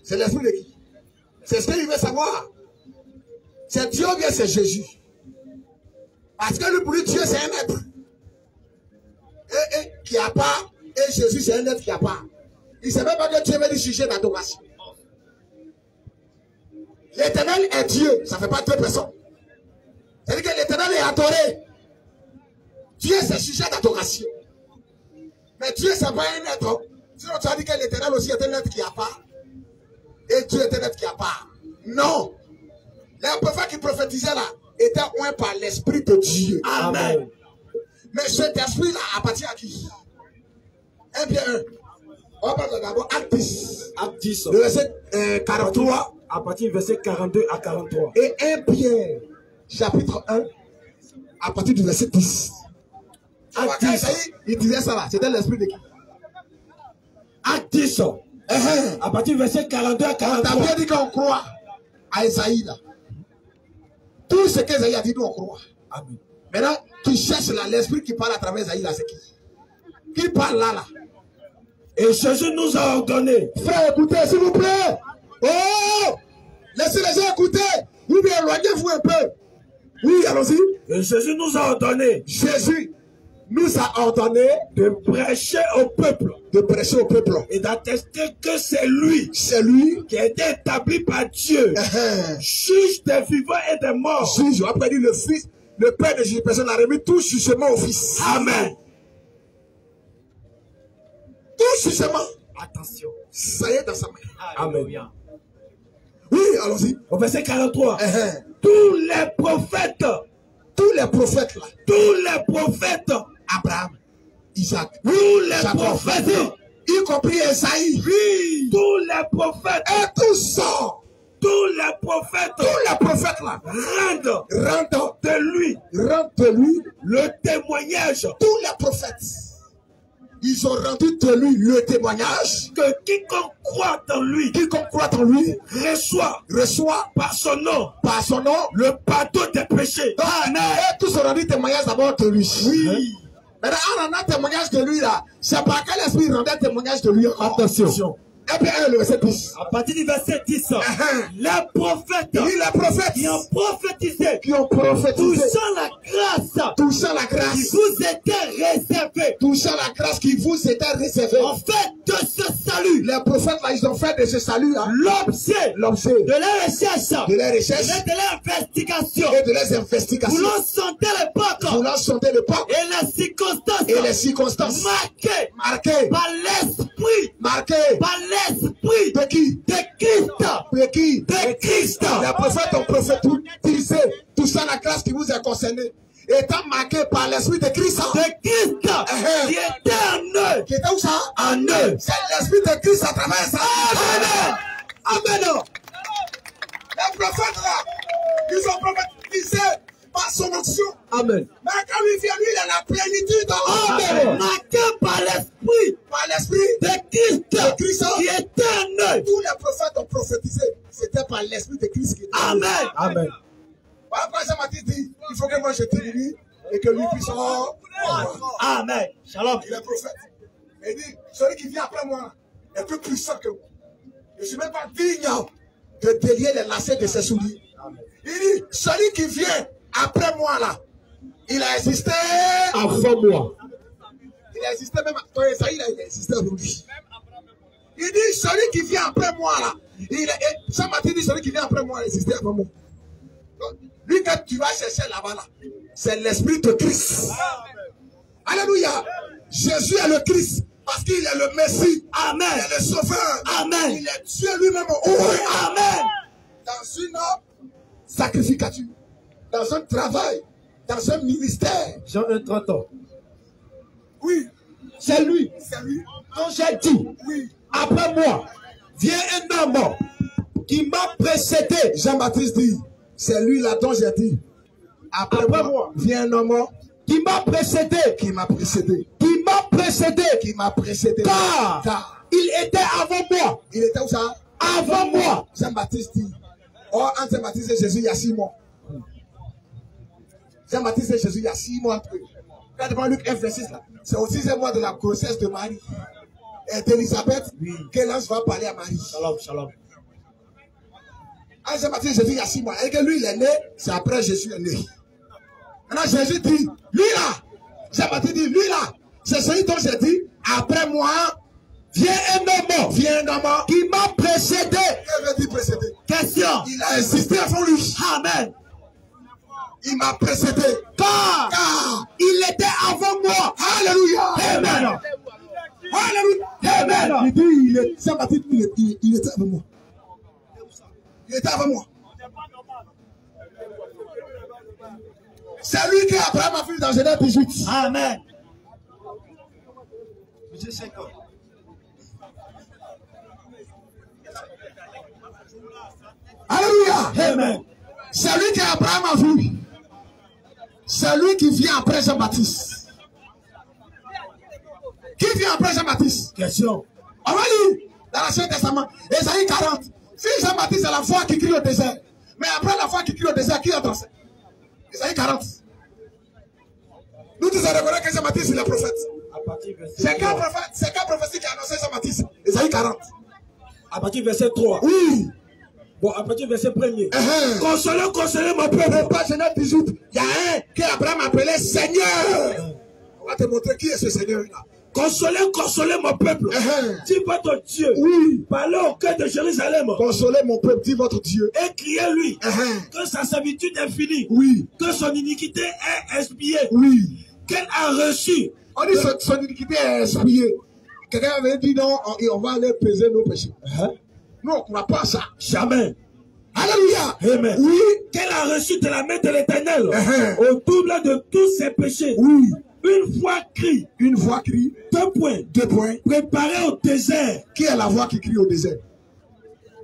C'est l'esprit de qui? C'est ce qu'il veut savoir. C'est Dieu ou bien c'est Jésus? Parce que lui, pour lui, Dieu c'est un être. Et qui a pas, et Jésus c'est un être qui a pas. Il ne sait même pas que Dieu veut du sujet d'adoration. L'Éternel est Dieu, ça ne fait pas deux personnes. C'est-à-dire que l'Éternel est adoré. Dieu c'est sujet d'adoration. Mais Dieu c'est pas un être. Sinon tu as dit que l'Éternel aussi est un être qui a pas. Et Dieu est un être qui a pas. Non. Les prophètes qui prophétisaient là étaient oints par l'Esprit de Dieu. Amen. Mais cet esprit-là appartient à qui? 1 Pierre 1. On va parler d'abord Acte 10. Acte 10. Le verset 43. À partir du verset 42 à 43. Et 1 Pierre, chapitre 1, à partir du verset 10. Acte 10. Il disait ça là. C'était l'esprit de qui? Acte 10. À partir du verset 42 à 43. On t'a bien dit qu'on croit à Esaïe là. Tout ce qu'Esaïe a dit, nous on croit. Amen. Maintenant, tu cherches là, l'esprit qui parle à travers Esaïe là, c'est qui? Qui parle là? Et Jésus nous a ordonné. Frère, écoutez, s'il vous plaît. Oh! Laissez les gens écouter. Ou bien éloignez-vous un peu. Oui, allons-y. Et Jésus nous a ordonné. Jésus nous a ordonné de prêcher au peuple. De prêcher au peuple. Et d'attester que c'est lui. C'est lui qui a été établi par Dieu. Juge des vivants et des morts. Juge, après dit le Fils, le Père de Jésus, personne n'a remis tout jugement au Fils. Amen. Tout jugement. Attention. Ça y est dans sa main. Amen. Oui, allons-y. Au verset 43. Tous les prophètes. Tous les prophètes là. Tous les prophètes. Abraham, Isaac. Tous les prophètes. Y compris Esaïe. Oui. Tous les prophètes. Et tout ça. Tous les prophètes. Tous les prophètes là. Rendent de lui. Rendent de lui. Le témoignage. Tous les prophètes. Ils ont rendu de lui le témoignage que quiconque croit en lui, reçoit par son nom, le pardon des péchés. Et tous ont rendu témoignage d'abord de lui. Oui. Maintenant, on en a témoignage de lui là. C'est par quel esprit rendait témoignage de lui? Attention. Et puis le verset 10. À partir du verset 10, les prophètes, qui ont prophétisé, touchant la grâce qui vous était réservée, en fait de ce salut. Les prophètes là, ils ont fait de ce salut l'objet de leur recherche, de leur investigation, et de leurs investigations. Voulant sonder l'époque et les circonstances marquées par l'esprit de qui? De Christ. Les prophètes ont prophétisé tout ça la grâce qui vous est concernée, étant marqué par l'esprit de Christ. Qui était en eux. Qui était où ça? En eux. C'est l'esprit de Christ à travers ça. Amen. Amen. Les prophètes là, ils ont prophétisé par son action. Amen. Mais quand il vient, lui, il a la plénitude. Amen. Marqué par l'esprit. Par l'esprit de Christ. Qui était en eux. Tous les prophètes ont prophétisé. C'était par l'esprit de Christ qui était en eux. Amen. Amen. Après, Jean-Baptiste dit, il faut que moi je diminue et que lui puisse en... Amen. Shalom. Il est prophète. Il dit, celui qui vient après moi est plus puissant que vous. Je ne suis même pas digne de délier les lacets de ses souliers. Il dit, celui qui vient après moi là, il a existé avant moi. Il a existé même quand Esaïe là, il a existé avant lui. Il dit, celui qui vient après moi là, Jean-Baptiste dit, celui qui vient après moi, il a existé avant moi. Lui que tu vas chercher là-bas, là, c'est l'esprit de Christ. Alléluia. Jésus est le Christ parce qu'il est le Messie. Amen. Il est le Sauveur. Amen. Il est Dieu lui-même. Amen. Dans une sacrificature, dans un travail, dans un ministère. Jean 1, 30 ans. Oui. C'est lui. C'est lui. Quand j'ai dit, Oui. après moi, vient un homme qui m'a précédé. Jean-Baptiste dit, c'est lui là dont j'ai dit. Après moi, vient un homme qui m'a précédé. qui m'a précédé. Qui m'a précédé. Qui m'a précédé. Car il était avant moi. Il était où ça? Avant moi. Jean-Baptiste dit. Oh, entre Jean-Baptiste et Jésus, il y a 6 mois. Jean-Baptiste et Jésus, il y a 6 mois entre eux. Regardez-moi Luc 1, verset 6 là. C'est au 6e mois de la grossesse de Marie et d'Élisabeth que l'ange va parler à Marie. Shalom, shalom. Entre Jean-Baptiste et Jésus, il y a 6 mois. Et que lui, il est né, c'est après Jésus est né. Maintenant, Jésus dit, lui là, Jean-Baptiste dit, lui là, c'est celui dont j'ai dit, après moi, Vient un homme. vient un homme Qui m'a précédé. qui veut dire précédé. Question. Il a insisté avant lui. Amen. Il m'a précédé. Car il était avant moi. Alléluia. Amen. Alléluia. Amen. Il dit, Jean-Baptiste, il était avant moi. Il était avant moi. C'est lui qui Abraham a vu dans Genèse 18. Amen. Monsieur 5 ans. Alléluia. Amen. C'est lui que Abraham a vu. C'est lui qui vient après Jean-Baptiste. Qui vient après Jean-Baptiste? Question. On va lire dans l'Ancien Testament, Ésaïe 40. Si Jean-Baptiste est la foi qui crie au désert, mais après la foi qui crie au désert, qui entre? Ésaïe 40. Nous nous avons révélé que Jean-Baptiste est le prophète. C'est quel prophète? C'est quel prophétie qui a annoncé Jean-Baptiste? Ésaïe 40. À partir du verset 3. Oui. Bon, à partir du verset 1er. Consolez, consolez mon peuple. Pas Genèse 18. Il y a un qu'Abraham appelait Seigneur. On va te montrer qui est ce Seigneur-là. Consolez, consolez mon peuple. Dis votre Dieu. Oui. Parlez au cœur de Jérusalem. Consolez mon peuple, dit votre Dieu. Et criez-lui que sa servitude est finie. Oui. Que son iniquité est expiée. Oui. Qu'elle a reçu. On dit son iniquité est expiée. Quelqu'un avait dit non, on va aller peser nos péchés. Nous, on ne croit pas à ça. Jamais. Alléluia. Amen. Oui. Qu'elle a reçu de la main de l'Éternel. Au double de tous ses péchés. Oui. Une voix crie. Une voix crie. 2 points. 2 points. Préparez au désert. Qui est la voix qui crie au désert?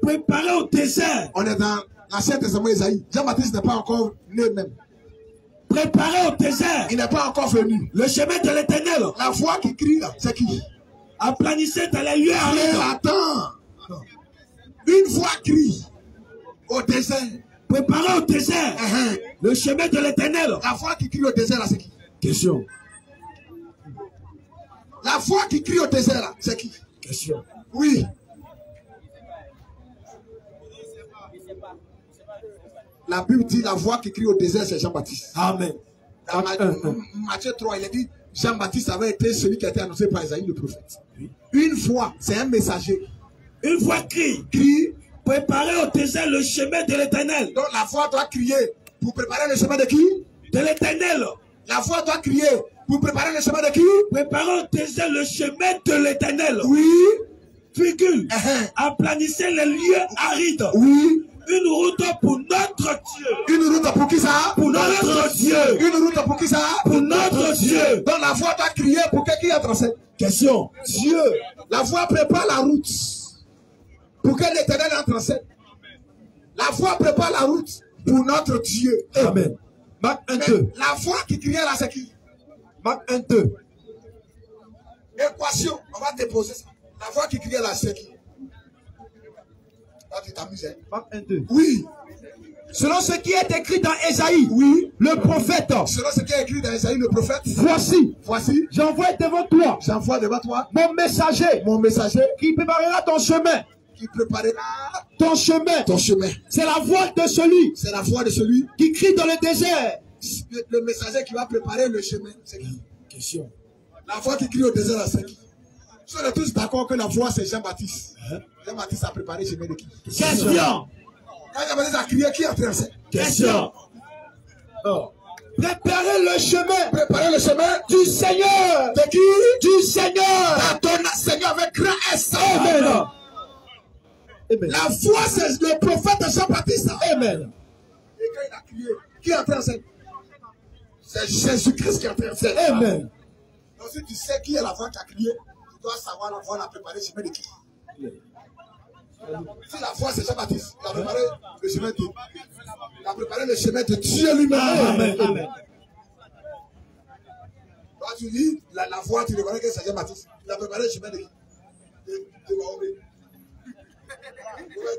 Préparez au désert. On est dans l'Ancien Testament Isaïe. Jean-Baptiste n'est pas encore né même. Préparez au désert. Il n'est pas encore venu. Le chemin de l'Éternel. La voix qui crie là, c'est qui? Aplanissez dans les lieux arides. Attends. Une voix crie au désert. Préparez au désert. Le chemin de l'Éternel. La voix qui crie au désert là, c'est qui? Question. La voix qui crie au désert là, c'est qui? Question. Oui. La Bible dit la voix qui crie au désert, c'est Jean-Baptiste. Amen. Dans Matthieu 3, il a dit Jean-Baptiste avait été celui qui a été annoncé par Isaïe le prophète. Une voix, c'est un messager. Une voix crie. Crie. Préparez au désert le chemin de l'Éternel. Donc la voix doit crier pour préparer le chemin de qui? De l'Éternel. La voix doit crier pour préparer le chemin de qui? Préparez au désert le chemin de l'Éternel. Oui. Virgule. Aplanissez les lieux arides. Oui. Une route pour notre Dieu. Une route pour qui ça? Pour notre Dieu. Une route pour qui ça? Pour notre Dieu. Donc la voix doit crier pour qui entre scène? Question. Dieu. La voix prépare la route pour que l'Éternel entre en scène. La voix prépare la route pour notre Dieu. Amen. Marc 1-2. La voix qui criait là, c'est qui? Marc 1-2. Équation, on va déposer ça. La voix qui criait là, c'est qui? Là, tu t'amuses, hein? Marc 1-2. Oui. Selon ce qui est écrit dans Ésaïe, Oui. le prophète. Selon ce qui est écrit dans Isaïe, le prophète. Voici, j'envoie devant toi J'envoie devant toi mon messager mon messager qui préparera ton chemin. qui préparera Ton chemin. ton chemin. C'est la voix de celui C'est la voix de celui, qui crie dans le désert. le messager qui va préparer le chemin. C'est qui? Question. La voix qui crie au désert, là, c'est qui? Nous sommes tous d'accord que la voix, c'est Jean-Baptiste. Jean-Baptiste a préparé le chemin de qui? Question. Quand Jean-Baptiste a crié, qui a traversé? Question. Préparez le chemin. Préparez le chemin Du Seigneur. de qui? Du Seigneur. Ton Seigneur avec grand S. Amen. Amen. La foi, c'est le prophète Jean-Baptiste. Amen. Et quand il a crié, qui est entré en scène? C'est Jésus-Christ qui est entré en scène. Amen. Donc si tu sais qui est la voix qui a crié, tu dois savoir la voix, la préparer le chemin de qui. Si la foi c'est Jean-Baptiste, il a préparé le chemin de Dieu. Il a préparé le chemin de Dieu lui-même. Amen. Amen. Quand tu lis la voix, tu reconnais que c'est Jean-Baptiste. Il a préparé le chemin de qui? De Mahomet.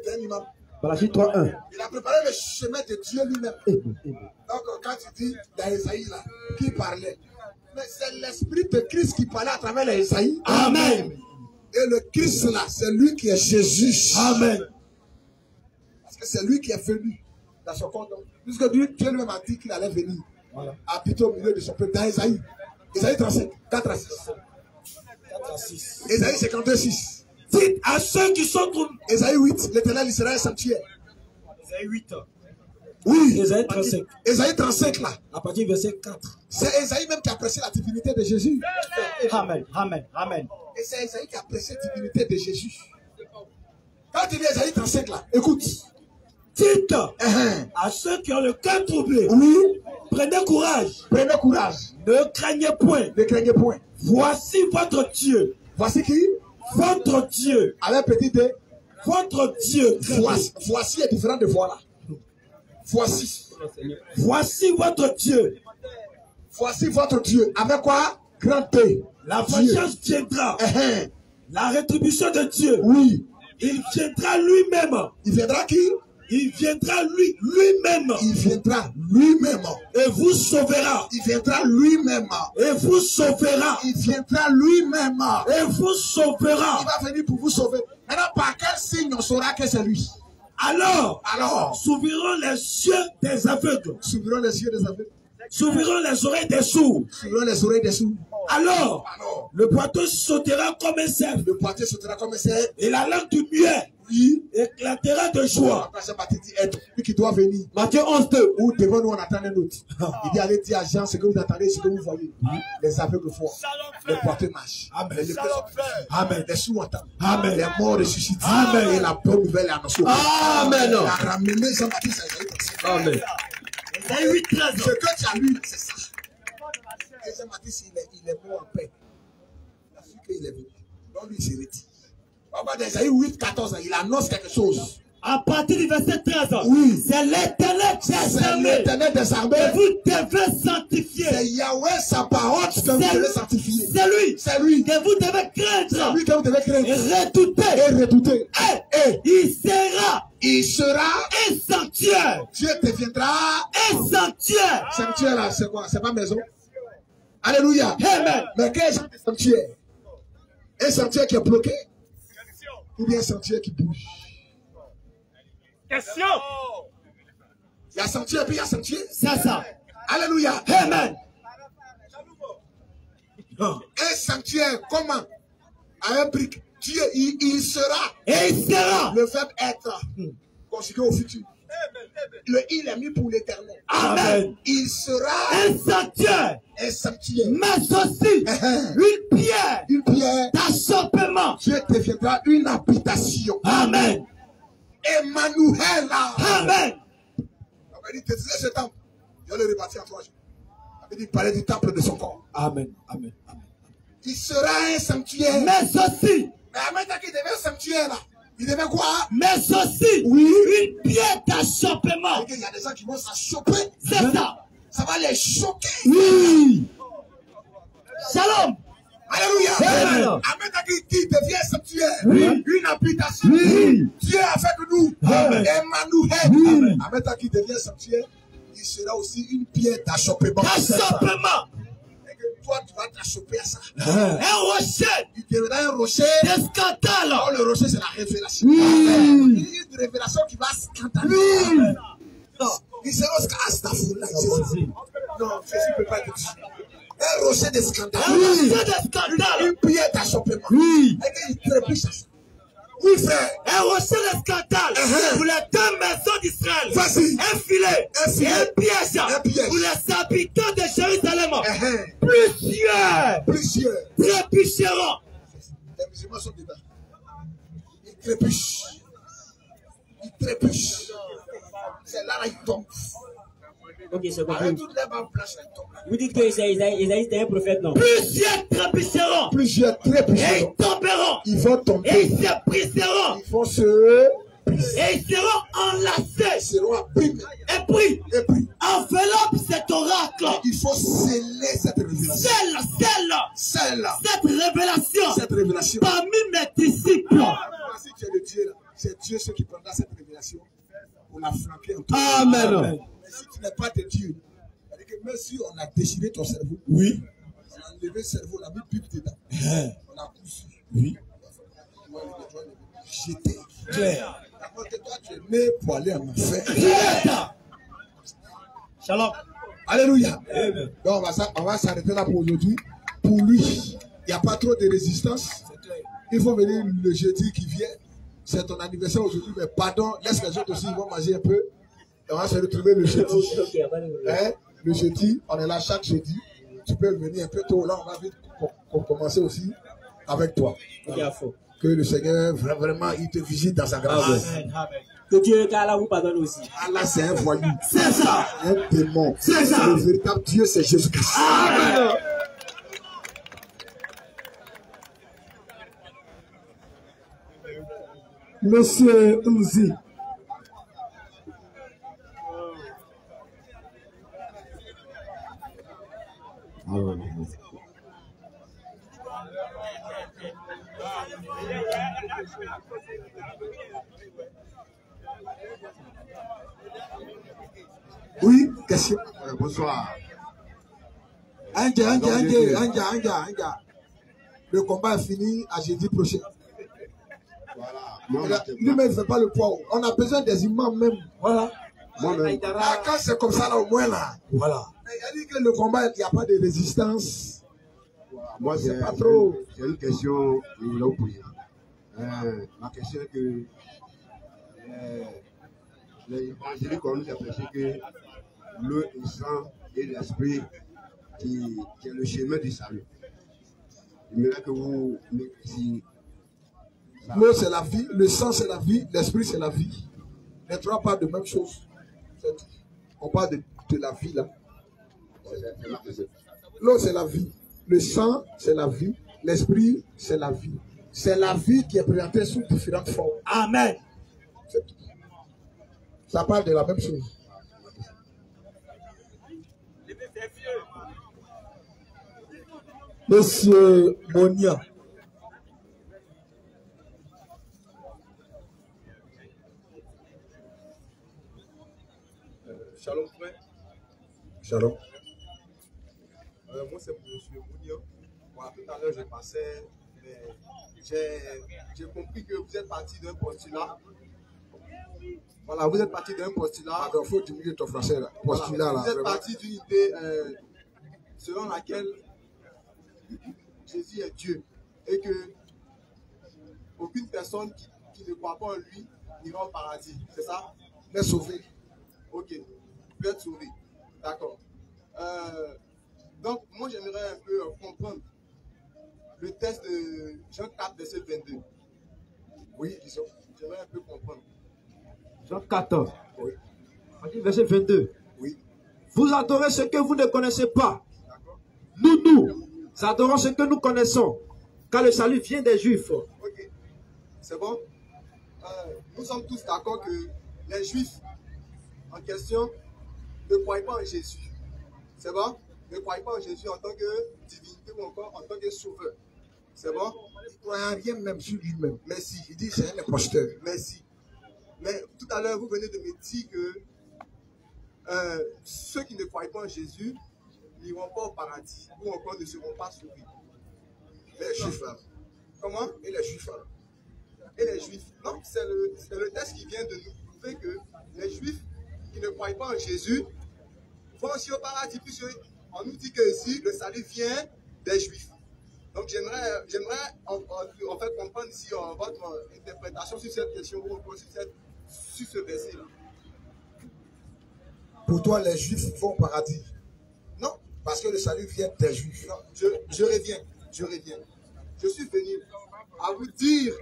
C'est un imam. Malachie 3:1. Il a préparé le chemin de Dieu lui-même. Donc quand tu dis dans Esaïe là, qui parlait, mais c'est l'esprit de Christ qui parlait à travers les Esaïe. Amen. Et le Christ là, c'est lui qui est Jésus. Amen. Parce que c'est lui qui est venu dans son corps. Puisque Dieu lui-même a dit qu'il allait venir. Voilà. Habiter au milieu de son peuple. Dans Esaïe. Esaïe 35, 4 à 6. 4 à 6. Esaïe 52, 6. Dites à ceux qui sont tournés. Esaïe 8, l'Éternel il sera un sanctuaire. Esaïe 8. Oui. Esaïe 35. Esaïe 35 là. À partir du verset 4. C'est Esaïe même qui apprécie la divinité de Jésus. Amen. Amen. Amen. Et c'est Esaïe qui apprécie la divinité de Jésus. Quand tu lis Esaïe 35 là, écoute. Dites à ceux qui ont le cœur troublé. Oui. Prenez courage. Prenez courage. Ne craignez point. Ne craignez point. Voici votre Dieu. Voici qui? Votre Dieu. Avec petit D. Votre Dieu. Voici est différent de voilà. Voici. Voici votre Dieu. Voici votre Dieu. Avec quoi? Grand T. La vengeance viendra. La rétribution de Dieu. Oui. Il viendra lui-même. Il viendra qui? Il viendra lui-même. Il viendra lui-même. Et vous sauvera. Il viendra lui-même. Et vous sauvera. Il viendra lui-même. Et vous sauvera. Il va venir pour vous sauver. Maintenant, par quel signe on saura que c'est lui? Alors, s'ouvriront les yeux des aveugles. S'ouvriront les yeux des aveugles. S'ouvriront les oreilles des sourds. S'ouvriront les oreilles des sourds. Alors, le boiteux sautera comme un cerf. Le boiteux sautera comme un cerf. Et la langue du muet éclatera de joie. Jean-Baptiste dit être lui qui doit venir. Matthieu 11:2. Ou devant nous on attend un autre. Il dit allez dire à Jean ce que vous attendez, ce que vous voyez. Les aveugles voient. Les boiteux marchent. Amen. Amen. Les sourds entendent. Amen. Les morts ressuscitent. Amen. Et la bonne nouvelle est annoncée. Amen. Il a ramené Jean-Baptiste à Esaïe. Amen. Esaïe 8:13. Ce que tu as lu, c'est ça. Et Jean-Baptiste, il est mort en paix. Il a su qu'il est venu. Donc lui, il s'est retiré. Esaïe 8:14, il annonce quelque chose. À partir du verset 13, oui. C'est l'Éternel des armées. Que vous devez sanctifier. C'est Yahweh, sa parole que vous devez sanctifier. C'est lui que vous devez craindre. C'est lui que vous devez craindre. Et redouter. Et il sera un sanctuaire. Dieu deviendra un sanctuaire. Sanctuaire là, c'est quoi? C'est pas maison. Alléluia. Amen. Mais quel genre de sanctuaire? Un sanctuaire qui est bloqué? Ou bien un sanctuaire qui bouge? Question. Il y a sanctuaire puis il y a sanctuaire. C'est ça. Alléluia. Amen. Un sanctuaire, comment? À un brique. Dieu, il sera. Et il sera. Le verbe être. Conjugué au futur. Le il est mis pour l'éternel. Amen. Il sera un sanctuaire. Un sanctuaire. Mais aussi une pierre. Une pierre d'achoppement. Dieu deviendra une habitation. Amen. Emmanuel. Amen. On va dire, détruisez ce temple. Je vais le rebâtir en 3 jours. On va dire, parler du temple de son corps. Amen. Amen. Amen. Il sera un sanctuaire. Mais aussi. Mais en même temps qu'il devait un sanctuaire là. Il devait quoi? Mais aussi. Oui. Une pierre d'achoppement. Il y a des gens qui vont s'achoper. C'est ça. Ça va les choquer. Oui. Shalom. Alléluia. Amen. En même temps qu'il devient un sanctuaire. Oui. Une habitation. Oui. Dieu avec nous. Amen. Emmanuel. Oui. En même temps qu'il devient un sanctuaire, il sera aussi une pierre d'achoppement. D'achoppement. Toi, tu vas t'achoper à ça. Un rocher. Il deviendra un rocher. Des scandales. Oh, le rocher, c'est la révélation. Oui. Une révélation qui va scandaliser. Oui. Il sera Astafoula. Non, Jésus ne peut pas être dit. Un rocher de scandale. Un rocher de scandale. Une pierre d'achoppement. Oui. Et qu'il trébuche à ça. Oui, frère. Un rocher de scandale pour les deux maisons d'Israël. Vas-y. Un filet. Et un piège. Pour les habitants de Jérusalem. Plusieurs. Trébucheront. Les musulmans sont dedans. Ils trébuchent. C'est là ils tombent. Ok, c'est compris. Avec toutes les bandes blanches, ils tombent. Vous dites que Isaïe était un prophète, non? Plusieurs trébucheront. Et ils tomberont. Ils vont tomber. Et ils se briseront. Ils vont se... Et ils seront enlacés. Ils seront abîmés. Et puis, enveloppe cet oracle. Il faut sceller cette révélation. Cette révélation. Parmi mes disciples. Si tu es de Dieu, c'est Dieu ce qui prendra cette révélation pour la flanquer en toi. Amen. Mais si tu n'es pas de Dieu, c'est-à-dire que même si on a déchiré ton cerveau, oui. On a enlevé le cerveau, on a mis pipe dedans. On a cousu. Oui. Jeté. Claire. D'abord que toi, tu es né pour aller en enfer. Shalom. Alléluia. Amen. Donc on va s'arrêter là pour aujourd'hui. Pour lui, il n'y a pas trop de résistance. Il faut venir le jeudi qui vient. C'est ton anniversaire aujourd'hui, mais pardon, laisse les autres aussi, ils vont manger un peu. Et on va se retrouver le jeudi. Le jeudi, on est là chaque jeudi. Tu peux venir un peu tôt. Là, on va vite commencer aussi avec toi. Que le Seigneur, vraiment, il te visite dans sa grâce. Que Dieu, Allah vous pardonne aussi. Allah, c'est un voyou. C'est ça. Un démon. C'est ça. Le véritable Dieu, c'est Jésus-Christ. Amen. Monsieur Ouzi. Oui, question. Bonsoir. Anja. Le combat est fini à jeudi prochain. Voilà. Lui-même ne fait pas le poids. On a besoin des imams même. Voilà. Moi-même. Quand c'est comme ça, là, au moins là. Voilà. Mais il a dit que le combat, il n'y a pas de résistance. Moi, c'est pas trop. C'est une question que je voulais vous poser. Ma question est que les évangéliques ont nous a prêché que le sang et l'esprit qui est le chemin du salut. J'aimerais que vous m'expliquiez. L'eau c'est la vie, le sang c'est la vie, l'esprit c'est la vie. Les trois parlent de même chose. On parle de la vie là. L'eau c'est la vie, le sang c'est la vie, l'esprit c'est la vie. C'est la vie qui est présentée sous différentes formes. Amen. Ça parle de la même chose. Monsieur Monia. Shalom, frère. Shalom. Moi, c'est monsieur Monia. Voilà, tout à l'heure, je passais, mais j'ai compris que vous êtes parti d'un postulat. Voilà, vous êtes parti d'un postulat. Il faut diminuer ton français là. Postulat là. Vous êtes parti d'une idée selon laquelle Jésus est Dieu et que aucune personne qui ne croit pas en lui n'ira au paradis. C'est ça? Il est sauvé. Ok, vous pouvez être sauvé. D'accord. Donc, moi, j'aimerais un peu comprendre le texte de Jean 4, verset 22. Oui, disons. J'aimerais un peu comprendre. Jean 14. Oui. On dit verset 22. Oui. Vous adorez ce que vous ne connaissez pas. Nous adorons ce que nous connaissons. Car le salut vient des Juifs. Ok. C'est bon? Nous sommes tous d'accord que les Juifs en question ne croient pas en Jésus. C'est bon? Ne croient pas en Jésus en tant que divinité ou encore en tant que sauveur. C'est bon? Il ne croit en rien même sur lui-même. Merci. Il dit c'est un imposteur. Merci. Mais tout à l'heure, vous venez de me dire que ceux qui ne croient pas en Jésus n'iront pas au paradis ou encore ne seront pas sauvés. Les Juifs là. Comment? Et les Juifs là. Et les Juifs. Non, c'est le texte qui vient de nous prouver que les Juifs qui ne croient pas en Jésus vont aussi au paradis, puisqu'on nous dit que ici, le salut vient des Juifs. Donc j'aimerais en fait comprendre si votre interprétation sur cette question ou sur ce verset-là. Pour toi, les Juifs vont au paradis? Non. Parce que le salut vient des Juifs. Non, je reviens. Je suis venu à vous dire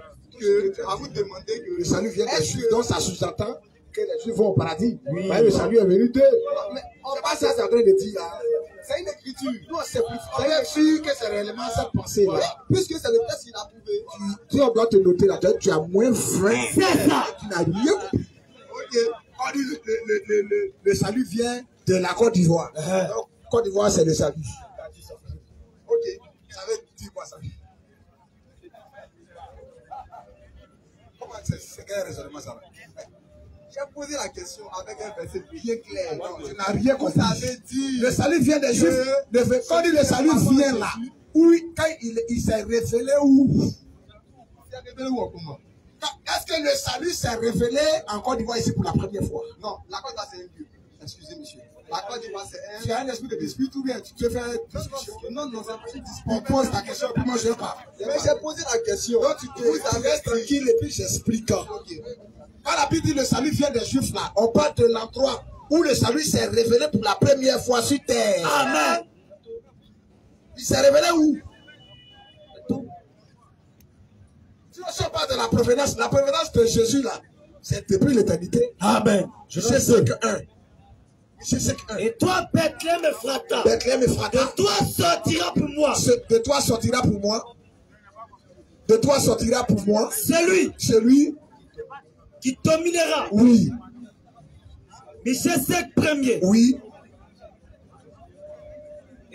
à vous demander que le salut vient des Juifs. Donc ça sous-entend que les Juifs vont au paradis. Oui. Mais le salut est venu d'eux. Mais on pas ça, c'est en train de dire. C'est une écriture. Non, c'est plus fort. C'est sûr que c'est réellement cette pensée-là. Oui, puisque c'est le texte qu'il a prouvé. Tu dois te noter là, tu as moins vrai. C'est ça. Tu n'as rien compris. Ok. On dit le salut vient de la Côte d'Ivoire. Donc, Côte d'Ivoire, c'est le salut. Ok. Ça veut dire quoi ça? Comment c'est quel raisonnement ça va? J'ai posé la question avec un verset bien clair. Non, tu n'as rien compris. Ça veut dire le salut vient des Juifs. Quand on dit le salut vient là, oui, quand il s'est révélé où? Il s'est révélé où en comment? Est-ce que le salut s'est révélé en Côte d'Ivoire ici pour la première fois? Non, la Côte d'Ivoire c'est un Dieu. Excusez monsieur. La Côte d'Ivoire c'est un... Tu as un esprit de dispute ou bien tu te fais discussion? Non, c'est un petit dispute. On pose ta question, puis moi je ne pas. Mais j'ai posé la question. Donc tu restes tranquille et puis j'explique. Quand la Bible dit le salut vient des Juifs là, on parle de l'endroit où le salut s'est révélé pour la première fois sur terre. Amen. Il s'est révélé où? Si on parle de la provenance de Jésus là, c'est depuis l'éternité. Amen. Je sais ce que un. Et toi, Bethléem Ephrata, de toi sortira pour moi. De toi sortira pour moi. De toi sortira pour moi. Celui qui dominera. Oui. Michel 5 premier. Oui.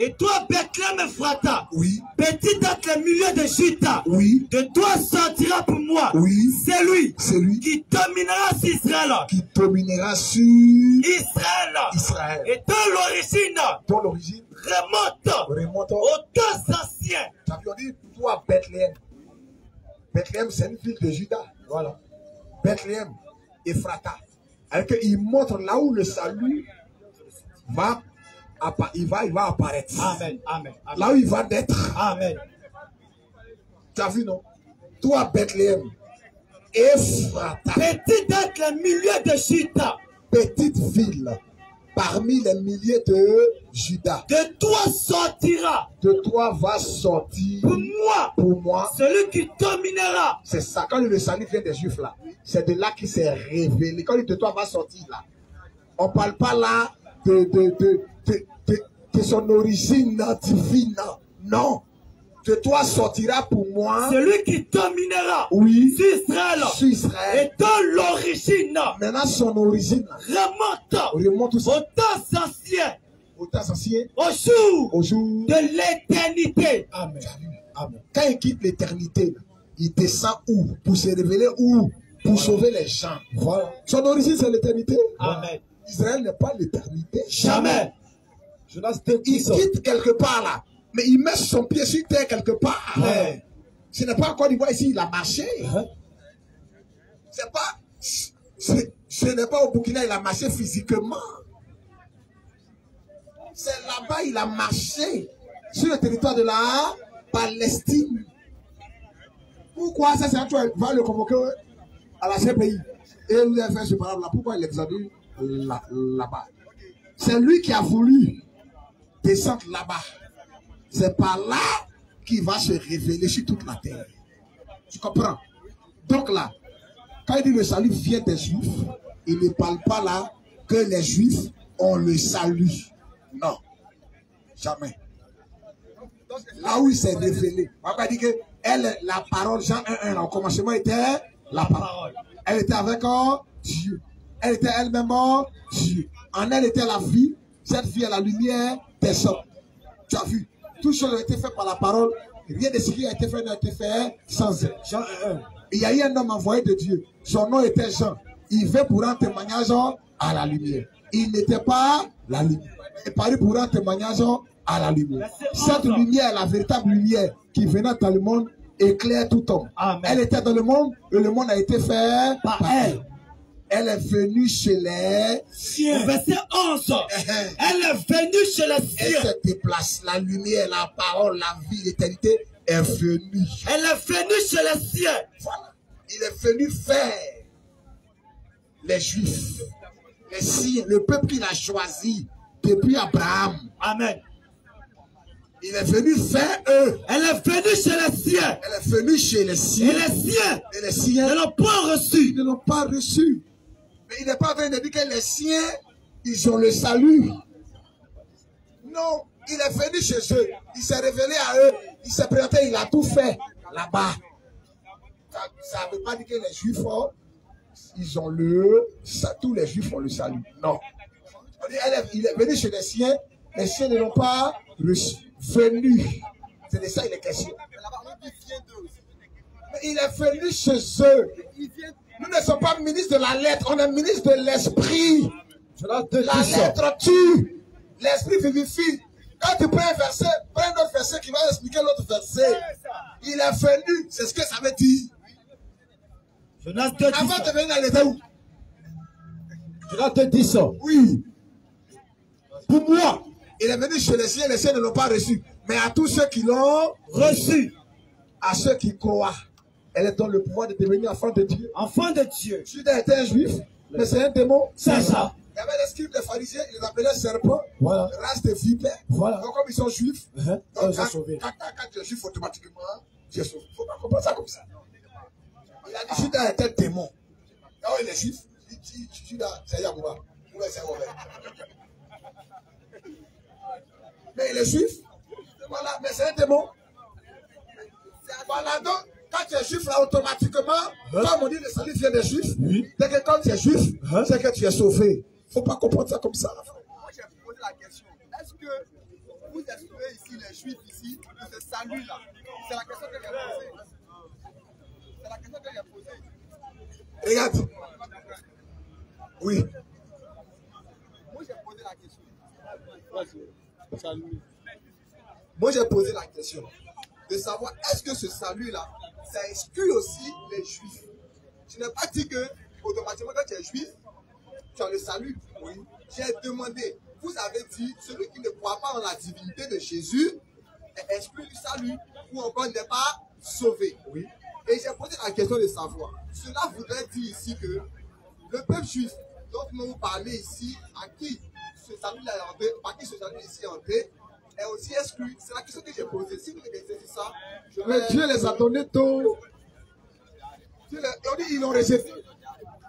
Et toi, Bethléem Ephrata, oui. Petit dans les milieux de Juda, oui. De toi sortira pour moi. Oui. C'est lui qui dominera sur Israël. Qui dominera sur Israël. Et dont l'origine remonte aux temps anciens. Ça veut dire toi, Bethléem. Bethléem, c'est une ville de Juda. Voilà. Bethléem, Ephrata. Il montre là où le salut va apparaître. Amen. Amen. Là où il va naître. Amen. Tu as vu, non? Toi, Bethléem, Ephrata. Petit dans les milieux de Juda. Petite ville parmi les milliers de Juda. De toi sortira. De toi va sortir. Pour moi. Celui qui dominera. C'est ça. Quand le salut vient des Juifs là, c'est de là qu'il s'est révélé. Quand il de toi va sortir là, on ne parle pas là de son origine divine. Non. De toi sortira pour moi. Celui qui dominera. Oui. Sur Israël. Et dont l'origine. Maintenant son origine. Remonte aux temps anciens. Au temps ancien. Au jour de l'éternité. Amen. Amen. Quand il quitte l'éternité, il descend où? Pour se révéler où? Pour sauver les gens. Voilà. Son origine c'est l'éternité. Amen. Israël n'est pas l'éternité. Jamais. Il quitte quelque part là. Mais il met son pied sur terre quelque part. Ouais. Ce n'est pas encore du bois ici, il a marché. Ce n'est pas au Burkina, il a marché physiquement. C'est là-bas, il a marché sur le territoire de la Palestine. Pourquoi ça, c'est un truc, il va le convoquer à la CPI. Et il lui a fait ce parole là. Pourquoi il l'examine là-bas? C'est lui qui a voulu descendre là-bas. C'est par là qu'il va se révéler sur toute la terre. Tu comprends? Donc là, quand il dit le salut vient des Juifs, il ne parle pas là que les Juifs ont le salut. Non. Jamais. Là où il s'est révélé. On va dire que elle, la parole, Jean 1:1, au commencement était la parole. Elle était avec Dieu. Elle était elle-même Dieu. En elle était la vie. Cette vie est la lumière des hommes. Tu as vu? Tout chose a été fait par la parole. Rien de ce qui a été fait n'a été fait sans elle. Jean 1:1. Il y a eu un homme envoyé de Dieu. Son nom était Jean. Il vint pour rendre témoignage à la lumière. Il n'était pas la lumière. Il parut pour rendre témoignage à la lumière. Cette lumière, la véritable lumière qui venait dans le monde, éclaire tout homme. Amen. Elle était dans le monde et le monde a été fait par elle. Elle est venue chez les siens. Verset 11. Elle est venue chez les siens. Elle se déplace. La lumière, la parole, la vie, l'éternité est venu. Elle est venue chez les siens. Voilà. Il est venu faire les Juifs, les siens, le peuple qu'il a choisi depuis Abraham. Amen. Il est venu faire eux. Elle est venue chez les siens. Elle est venue chez les siens. Et les siens ne l'ont pas reçu. Ils ne l'ont pas reçu. Mais il n'est pas en train de dire que les siens, ils ont le salut. Non, il est venu chez eux. Il s'est révélé à eux. Il s'est présenté, il a tout fait là-bas. Ça ne veut pas dire que les Juifs ont, ils ont tous les Juifs ont le salut. Non. Il est venu chez les siens ne l'ont pas reçu. Venu. C'est de ça il est question. Mais il est venu chez eux. Nous ne sommes pas ministres de la lettre, on est ministre de l'esprit. La lettre tue, l'esprit vivifie. Quand tu prends un verset, prends un autre verset qui va expliquer l'autre verset. Il est venu, c'est ce que ça veut dire. Jonas 2, avant de venir, il était où? Jonas 2, 10. Oui. Pour moi, il est venu chez les siens ne l'ont pas reçu. Mais à tous ceux qui l'ont reçu, à ceux qui croient, elle est dans le pouvoir de devenir enfant de Dieu. Enfant de Dieu. Judas était un juif, mais c'est un démon. C'est ça. Il y avait les scribes des pharisiens, ils les appelaient serpents, voilà. Race de vipères. Voilà. Donc comme ils sont juifs, donc, ils sont sauvés. Quand tu es juif, automatiquement, tu es sauvé. Il ne faut pas comprendre ça comme ça. Il a dit Judas était un démon. Quand il est juif, il dit Judas, c'est Yahouba. C'est Robert. Mais il est juif. Voilà, mais c'est un démon. Voilà, donc, quand tu es juif, là, automatiquement, comme on dit, le salut vient des juifs. Dès que quand tu es juif, c'est que tu es sauvé. Il ne faut pas comprendre ça comme ça. Moi, j'ai posé la question. Est-ce que vous excluez ici, les juifs ici, de ce salut-là? C'est la question que j'ai posée. C'est la question que j'ai posée. Regarde. Oui. Moi, j'ai posé la question. Moi, j'ai posé la question de savoir est-ce que ce salut-là, ça exclut aussi les juifs. Je n'ai pas dit que, automatiquement, quand tu es juif, tu as le salut. Oui. J'ai demandé, vous avez dit, celui qui ne croit pas en la divinité de Jésus est exclu du salut ou encore n'est pas sauvé. Oui. Et j'ai posé la question de savoir. Cela voudrait dire ici que le peuple juif dont nous parlons ici, à qui ce salut-là est entré, par qui ce salut ici est entré, est aussi exclu. C'est la question que j'ai posée. Si vous avez saisi ça, mais Dieu les a donnés tôt. Ils l'ont rejeté.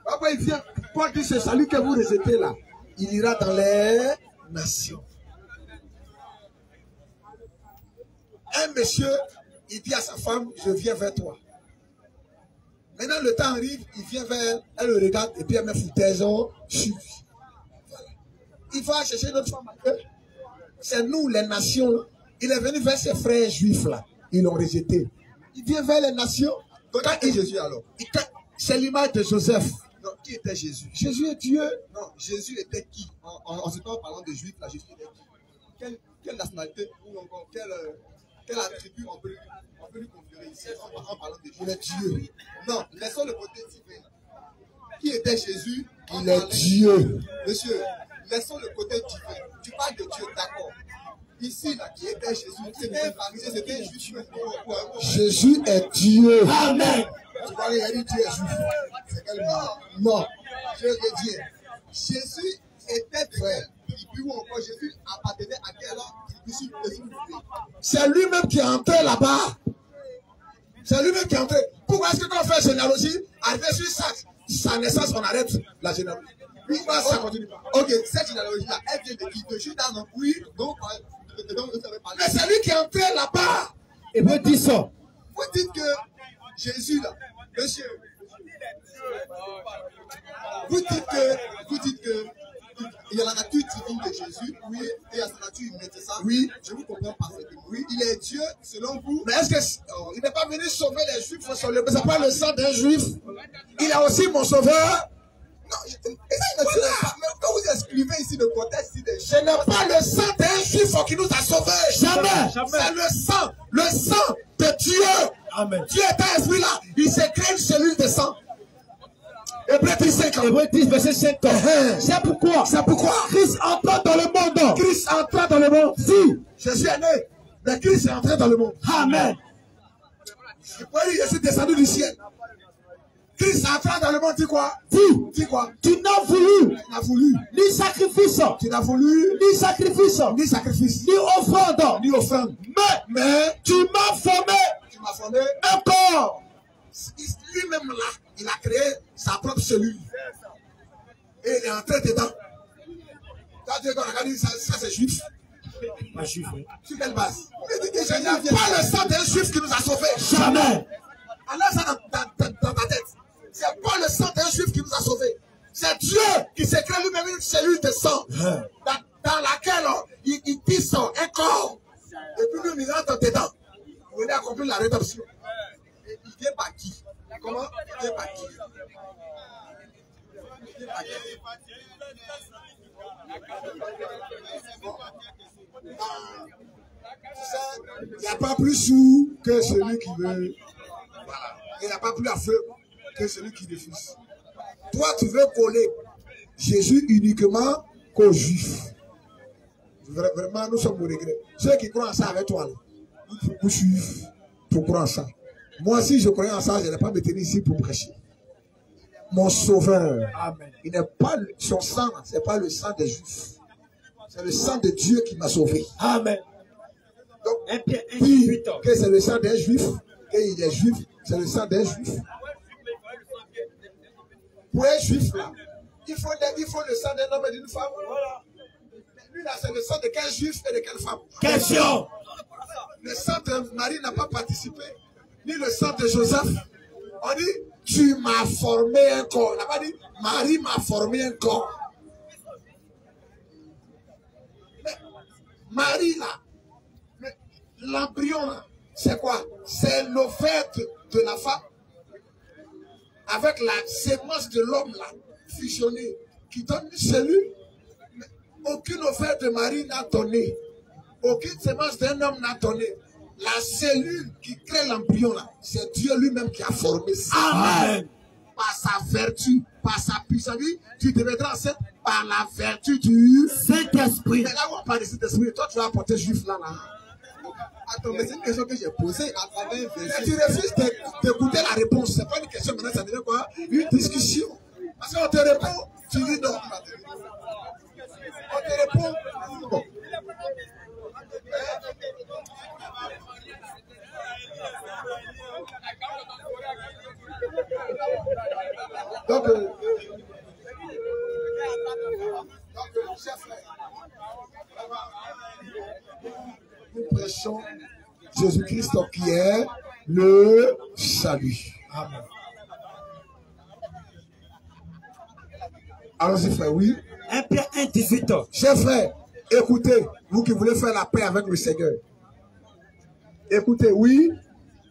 Après, il vient, Paul dit ce salut que vous rejetez là, il ira dans les nations. Un monsieur, il dit à sa femme, je viens vers toi. Maintenant, le temps arrive, il vient vers elle, elle le regarde, et puis elle met foutaise sur lui. Voilà. Il va chercher notre femme. C'est nous, les nations. Il est venu vers ses frères juifs là. Ils l'ont rejeté. Il vient vers les nations. Donc, quand est Jésus alors? C'est l'image de Joseph. Non, qui était Jésus? Jésus est Dieu. Non, Jésus était qui? En ce temps, parlant de juifs, là, Jésus était qui? Quelle nationalité ou encore quel attribut on peut lui conférer ici en parlant de Dieu? Il est Dieu. Non, laissons le côté divin. Qui était Jésus? Il est Dieu. Monsieur, laissons le côté divin. Tu parles de Dieu, d'accord. Ici, là, qui était Jésus? C'était un pharisien, c'était un juif. Jésus est Dieu. Amen. Tu parles, il a dit Dieu est juif. C'est quel mot? Non. Dieu est Dieu. Jésus était frère. Et puis encore, Jésus appartenait à quelle tribu? C'est lui-même qui est entré là-bas. C'est lui-même qui est entré. Pourquoi est-ce que quand on fait généalogie, arrivé sur sa naissance, on arrête la généalogie? Pourquoi ça continue? Ok, cette généalogie-là, elle vient de qui? De Judas, non? Oui, donc vous avez parlé. Mais c'est lui qui est entré là-bas. Et vous dites ça. Vous dites que Jésus, là, monsieur, vous dites que il y a la nature divine de Jésus, oui, et il y a sa nature humaine, c'est ça? Oui, je vous comprends parfaitement. Oui, il est Dieu, selon vous. Mais est-ce que il n'est pas venu sauver les Juifs? Mais c'est pas le sang d'un Juif. Il a aussi mon sauveur. Non, mais quand vous excluez ici le contexte des Juifs, ce n'est pas le sang d'un Juif qui nous a sauvés. Jamais. C'est le sang de Dieu. Amen. Dieu est un esprit là. Il s'est créé une cellule de sang. Hébreux 10, 5 ans. Hébreux 10, verset 5 ans. C'est pourquoi. Christ entra dans le monde. Christ entra dans le monde. Si. Jésus est né. Mais Christ est entré dans le monde. Amen. Tu pourrais dire, je suis descendu du ciel. Christ a fait dans le monde, dis quoi? Dis quoi? Tu n'as voulu. Tu n'as voulu. Ni sacrifice. Tu n'as voulu. Ni sacrifice. Ni sacrifice. Ni offrande. Ni offrande. Mais tu m'as formé. Tu m'as formé un corps. Lui-même là, il a créé sa propre cellule. Et il est entré dedans. Quand Dieu a dit ça c'est juif. Pas juif, oui. Sur quelle base? Ce n'est pas le sang d'un juif qui nous a sauvés. Jamais. Alors ça dans ta tête. C'est pas le sang d'un juif qui nous a sauvés. C'est Dieu qui s'est créé lui-même une cellule de sang dans laquelle il tisse un corps. Et puis nous, il rentre dedans. Vous voulez accomplir la rédemption. Et il vient par qui? Comment? Il vient par qui? Il vient par qui? Il n'y a pas plus sourd que celui qui veut. Voilà. Il n'y a pas plus aveugle que celui qui refuse. Toi, tu veux coller Jésus uniquement qu'aux Juifs. Vraiment, nous sommes au regret. Ceux qui croient en ça avec toi, nous suivent pour croire en ça. Moi, si je croyais en ça, je n'allais pas me tenir ici pour prêcher. Mon sauveur, amen. Il n'est pas son sang, ce n'est pas le sang des Juifs. C'est le sang de Dieu qui m'a sauvé. Amen. Donc, dire que c'est le sang d'un Juif, qu'il est Juif, c'est le sang d'un Juif. Pour un Juif, là, il faut le sang d'un homme et d'une femme. Voilà. Lui, là, c'est le sang de quel Juif et de quelle femme? Question. Le sang de Marie n'a pas participé, ni le sang de Joseph. On dit, tu m'as formé un corps. On n'a pas dit, Marie m'a formé un corps. Mais Marie, là, l'embryon, là, c'est quoi? C'est l'offerte de la femme avec la sémence de l'homme, là, fusionnée, qui donne une cellule. Mais aucune offerte de Marie n'a donné. Aucune sémence d'un homme n'a donné. La cellule qui crée l'embryon, là, c'est Dieu lui-même qui a formé ça. Amen. Par sa vertu, par sa puissance, tu deviendras enceinte par la vertu du Saint-Esprit. Mais là où on parle du Saint-Esprit, toi tu vas apporter juif là. Attends, mais c'est une question que j'ai posée à travers un verset. Tu refuses d'écouter la réponse. C'est pas une question maintenant, ça devient quoi? Une discussion. Parce qu'on te répond, tu dis non. On te répond, non. Donc, chers frères, nous prêchons Jésus-Christ qui est le salut. Amen. Allons-y, frère, oui. 1 Pierre 1, 18. Chers frères, écoutez, vous qui voulez faire la paix avec le Seigneur. Écoutez, oui.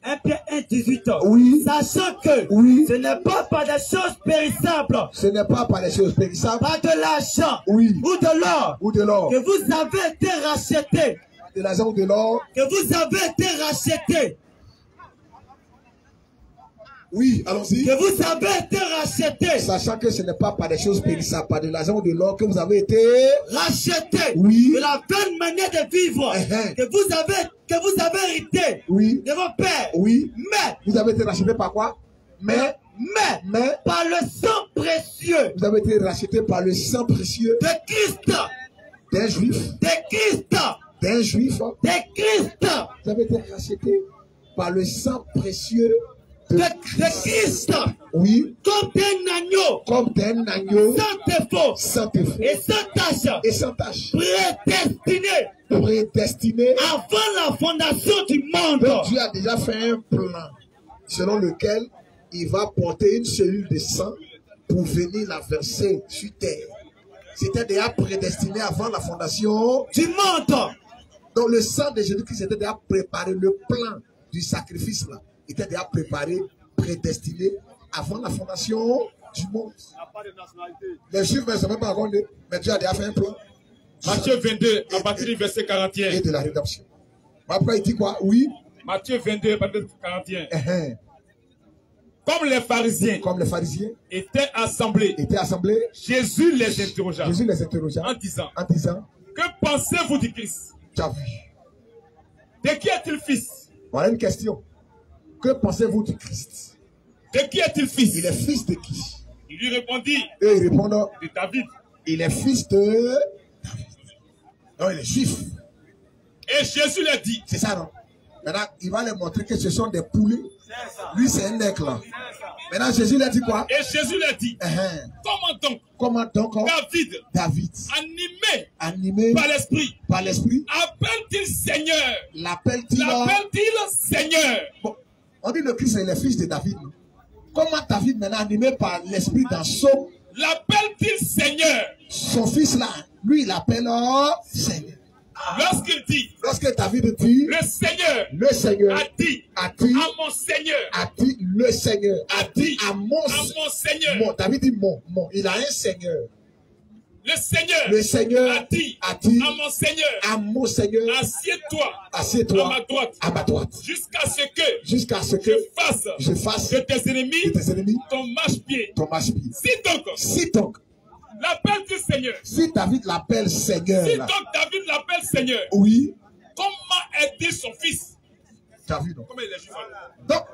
1 Pierre 1, 18. Oui. Sachant que oui. Ce n'est pas par des choses périssables. Ce n'est pas par des choses périssables. Pas de l'argent. Oui. Ou de l'or. Ou de l'or. Que vous avez été rachetés. De l'argent ou de l'or. Que vous avez été rachetés. Oui, allons-y. Que vous avez été rachetés. Sachant que ce n'est pas par des choses périssables, pas de l'argent ou de l'or, que vous avez été rachetés. Oui. De la bonne manière de vivre. Que vous avez hérité. Oui. De vos pères. Oui. Mais. Vous avez été rachetés par quoi? Mais. Par le sang précieux. Vous avez été rachetés par le sang précieux. De Christ. D'un juif. De Christ. D'un juif. De Christ. Vous avez été rachetés par le sang précieux. De Christ. Oui. Comme d'un agneau. Comme d'un agneau. Sans défaut. Sans défaut. Et sans tache. Et sans tache. Prédestiné. Prédestiné. Avant la fondation du monde. Donc Dieu a déjà fait un plan selon lequel il va porter une cellule de sang pour venir la verser sur terre. C'était déjà prédestiné avant la fondation du monde. Donc le sang de Jésus-Christ était déjà préparé. Le plan du sacrifice là était déjà préparé, prédestiné avant la fondation du monde. Les Juifs ne sont même pas rendus, mais Dieu a déjà fait un plan. Matthieu 22, à partir du verset 41. Et de la rédemption. Après, il dit quoi? Oui. Matthieu 22, à partir du 41. Comme les pharisiens étaient assemblés, Jésus les interrogea. En disant, que pensez-vous du Christ? Tu as vu. De qui est-il fils? Voilà une question. Que pensez-vous du Christ? De qui est-il fils? Il est fils de qui? Il lui répondit. Et il répond de David. Il est fils de David. Non, il est juif. Et Jésus l'a dit. C'est ça, non? Maintenant, il va leur montrer que ce sont des poulets. Lui, c'est un aigle, là. Maintenant, Jésus l'a dit quoi? Et Jésus l'a dit. Comment donc David, animé par l'esprit, appelle-t-il Seigneur? L'appelle-t-il Seigneur? Bon, on dit le Christ est le fils de David. Non? Comment David, maintenant, animé par l'esprit dans Somme, l'appelle-t-il Seigneur? Son fils là, lui, il l'appelle Seigneur. Lorsqu'il dit, lorsque David dit, le Seigneur a dit à mon Seigneur, a dit le Seigneur, a dit à mon Seigneur. Mon, David dit mon, il a un Seigneur. Le Seigneur a dit à mon Seigneur, assieds-toi à ma droite, jusqu'à ce que je fasse de tes ennemis ton marchepied. Si donc l'appel du Seigneur. Si David l'appelle Seigneur. Si donc David l'appelle Seigneur. Oui. Comment est-il son fils? David. Comment il est juif? Donc,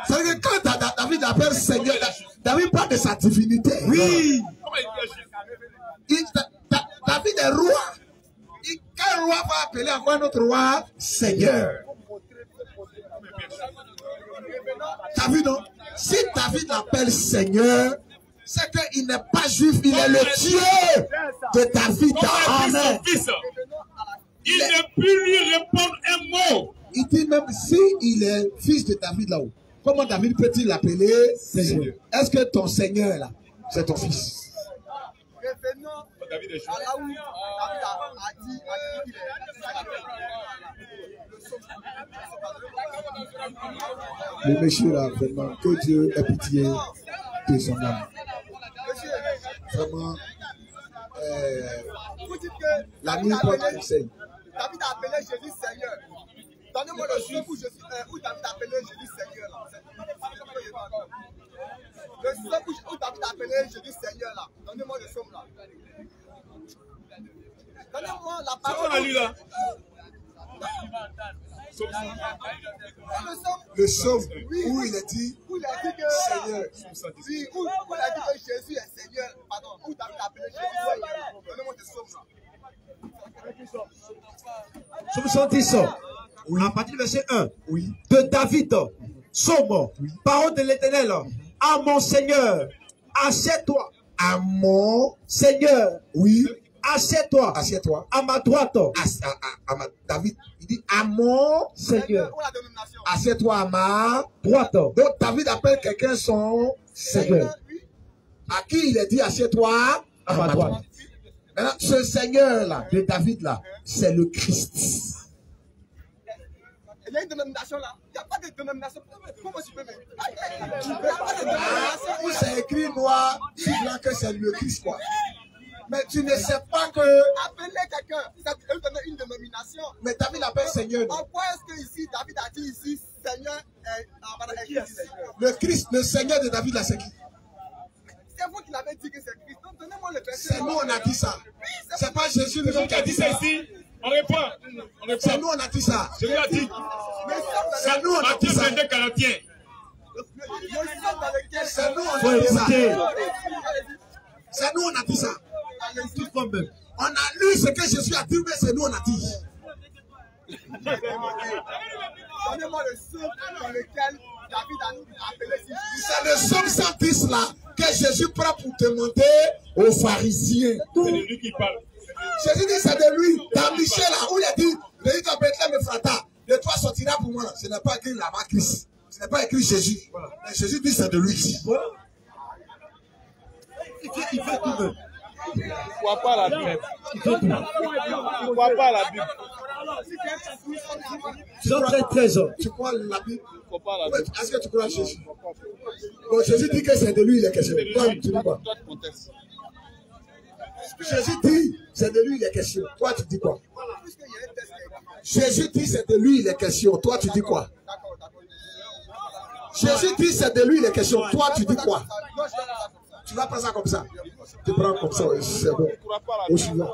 ça veut dire que quand David appelle Seigneur, David parle de sa divinité. Oui. Comment il est juif? David est roi. Quel roi va appeler encore notre roi Seigneur? David, non? Si David l'appelle Seigneur, c'est qu'il n'est pas juif, il est le Dieu de David. Amen. Il ne peut lui répondre un mot. Il dit même si il est fils de David là-haut, comment David peut-il l'appeler Seigneur? Est-ce que ton Seigneur là, c'est ton fils? David est juif. Là où David a dit le monsieur là, vraiment, que Dieu ait pitié de son âme. Vraiment, vous dites que la nuit porte conseil. David a appelé Jésus Seigneur. Donnez-moi le somme où David a appelé Jésus Seigneur. Le somme où David a appelé Jésus Seigneur là. Donnez-moi le somme là. Donnez-moi la parole. On a lu là. Le somme où il a dit Seigneur. Oui, où il a dit que Jésus est Seigneur. Pardon, où David a appelé Jésus Seigneur. Donnez-moi le somme là. Somme 110, oui. À partir du verset 1, oui. De David, Somme, oui. Parole de l'Éternel, à mon Seigneur, assieds-toi. À mon Seigneur, oui. Assieds-toi. Assieds-toi. À ma droite. David, il dit à mon Seigneur. Assieds-toi à ma droite. Donc David appelle quelqu'un son Seigneur. À qui il a dit assieds-toi à ma droite. Maintenant, ce Seigneur là, de David là, c'est le Christ. Il y a une dénomination là. Il n'y a pas de dénomination. Comment tu peux me... Où c'est écrit noir sur blanc que c'est le Christ quoi. Mais tu ne sais pas que... Appeler quelqu'un, ça peut donner une dénomination. Mais David l'appelle Seigneur. Pourquoi est-ce que ici, David a dit ici, Seigneur est le Christ, le Seigneur de David là, c'est qui? C'est vous qui l'avez dit que c'est Christ. Donc donnez-moi le verset. C'est nous on a dit ça. C'est pas Jésus qui a dit ça ici. On répond. C'est nous on a dit ça. Je lui ai dit. C'est nous on a dit ça. C'est nous on a dit ça. C'est nous on a dit ça. On a lu ce que Jésus a dit, mais c'est nous on a dit. Donnez-moi le psaume dans lequel David a appelé. C'est le psaume 110 là que Jésus prend pour demander aux pharisiens. C'est de lui qui parle. Jésus dit c'est de lui. Dans Michel là où il a dit, le dit à Bethléem Ephrata, de toi sortira pour moi. Ce n'est pas écrit là-bas Christ. Ce n'est pas écrit Jésus. Voilà. Mais Jésus dit c'est de lui. Voilà. Il fait tout même. Il ne croit pas à la Bible. Il ne croit pas à la Bible. Jean 13. Tu crois la Bible? Ouais, est-ce que tu crois à Jésus? Bon, Jésus dit que c'est de lui il est question. Toi, tu dis quoi? Jésus dit c'est de lui il est question. Toi, tu dis quoi? Jésus dit c'est de lui il est question. Toi, tu dis quoi? Jésus dit c'est de lui il est question. Toi, tu dis quoi? Tu vas pas ça comme ça. Tu prends comme ça, c'est bon. Au suivant.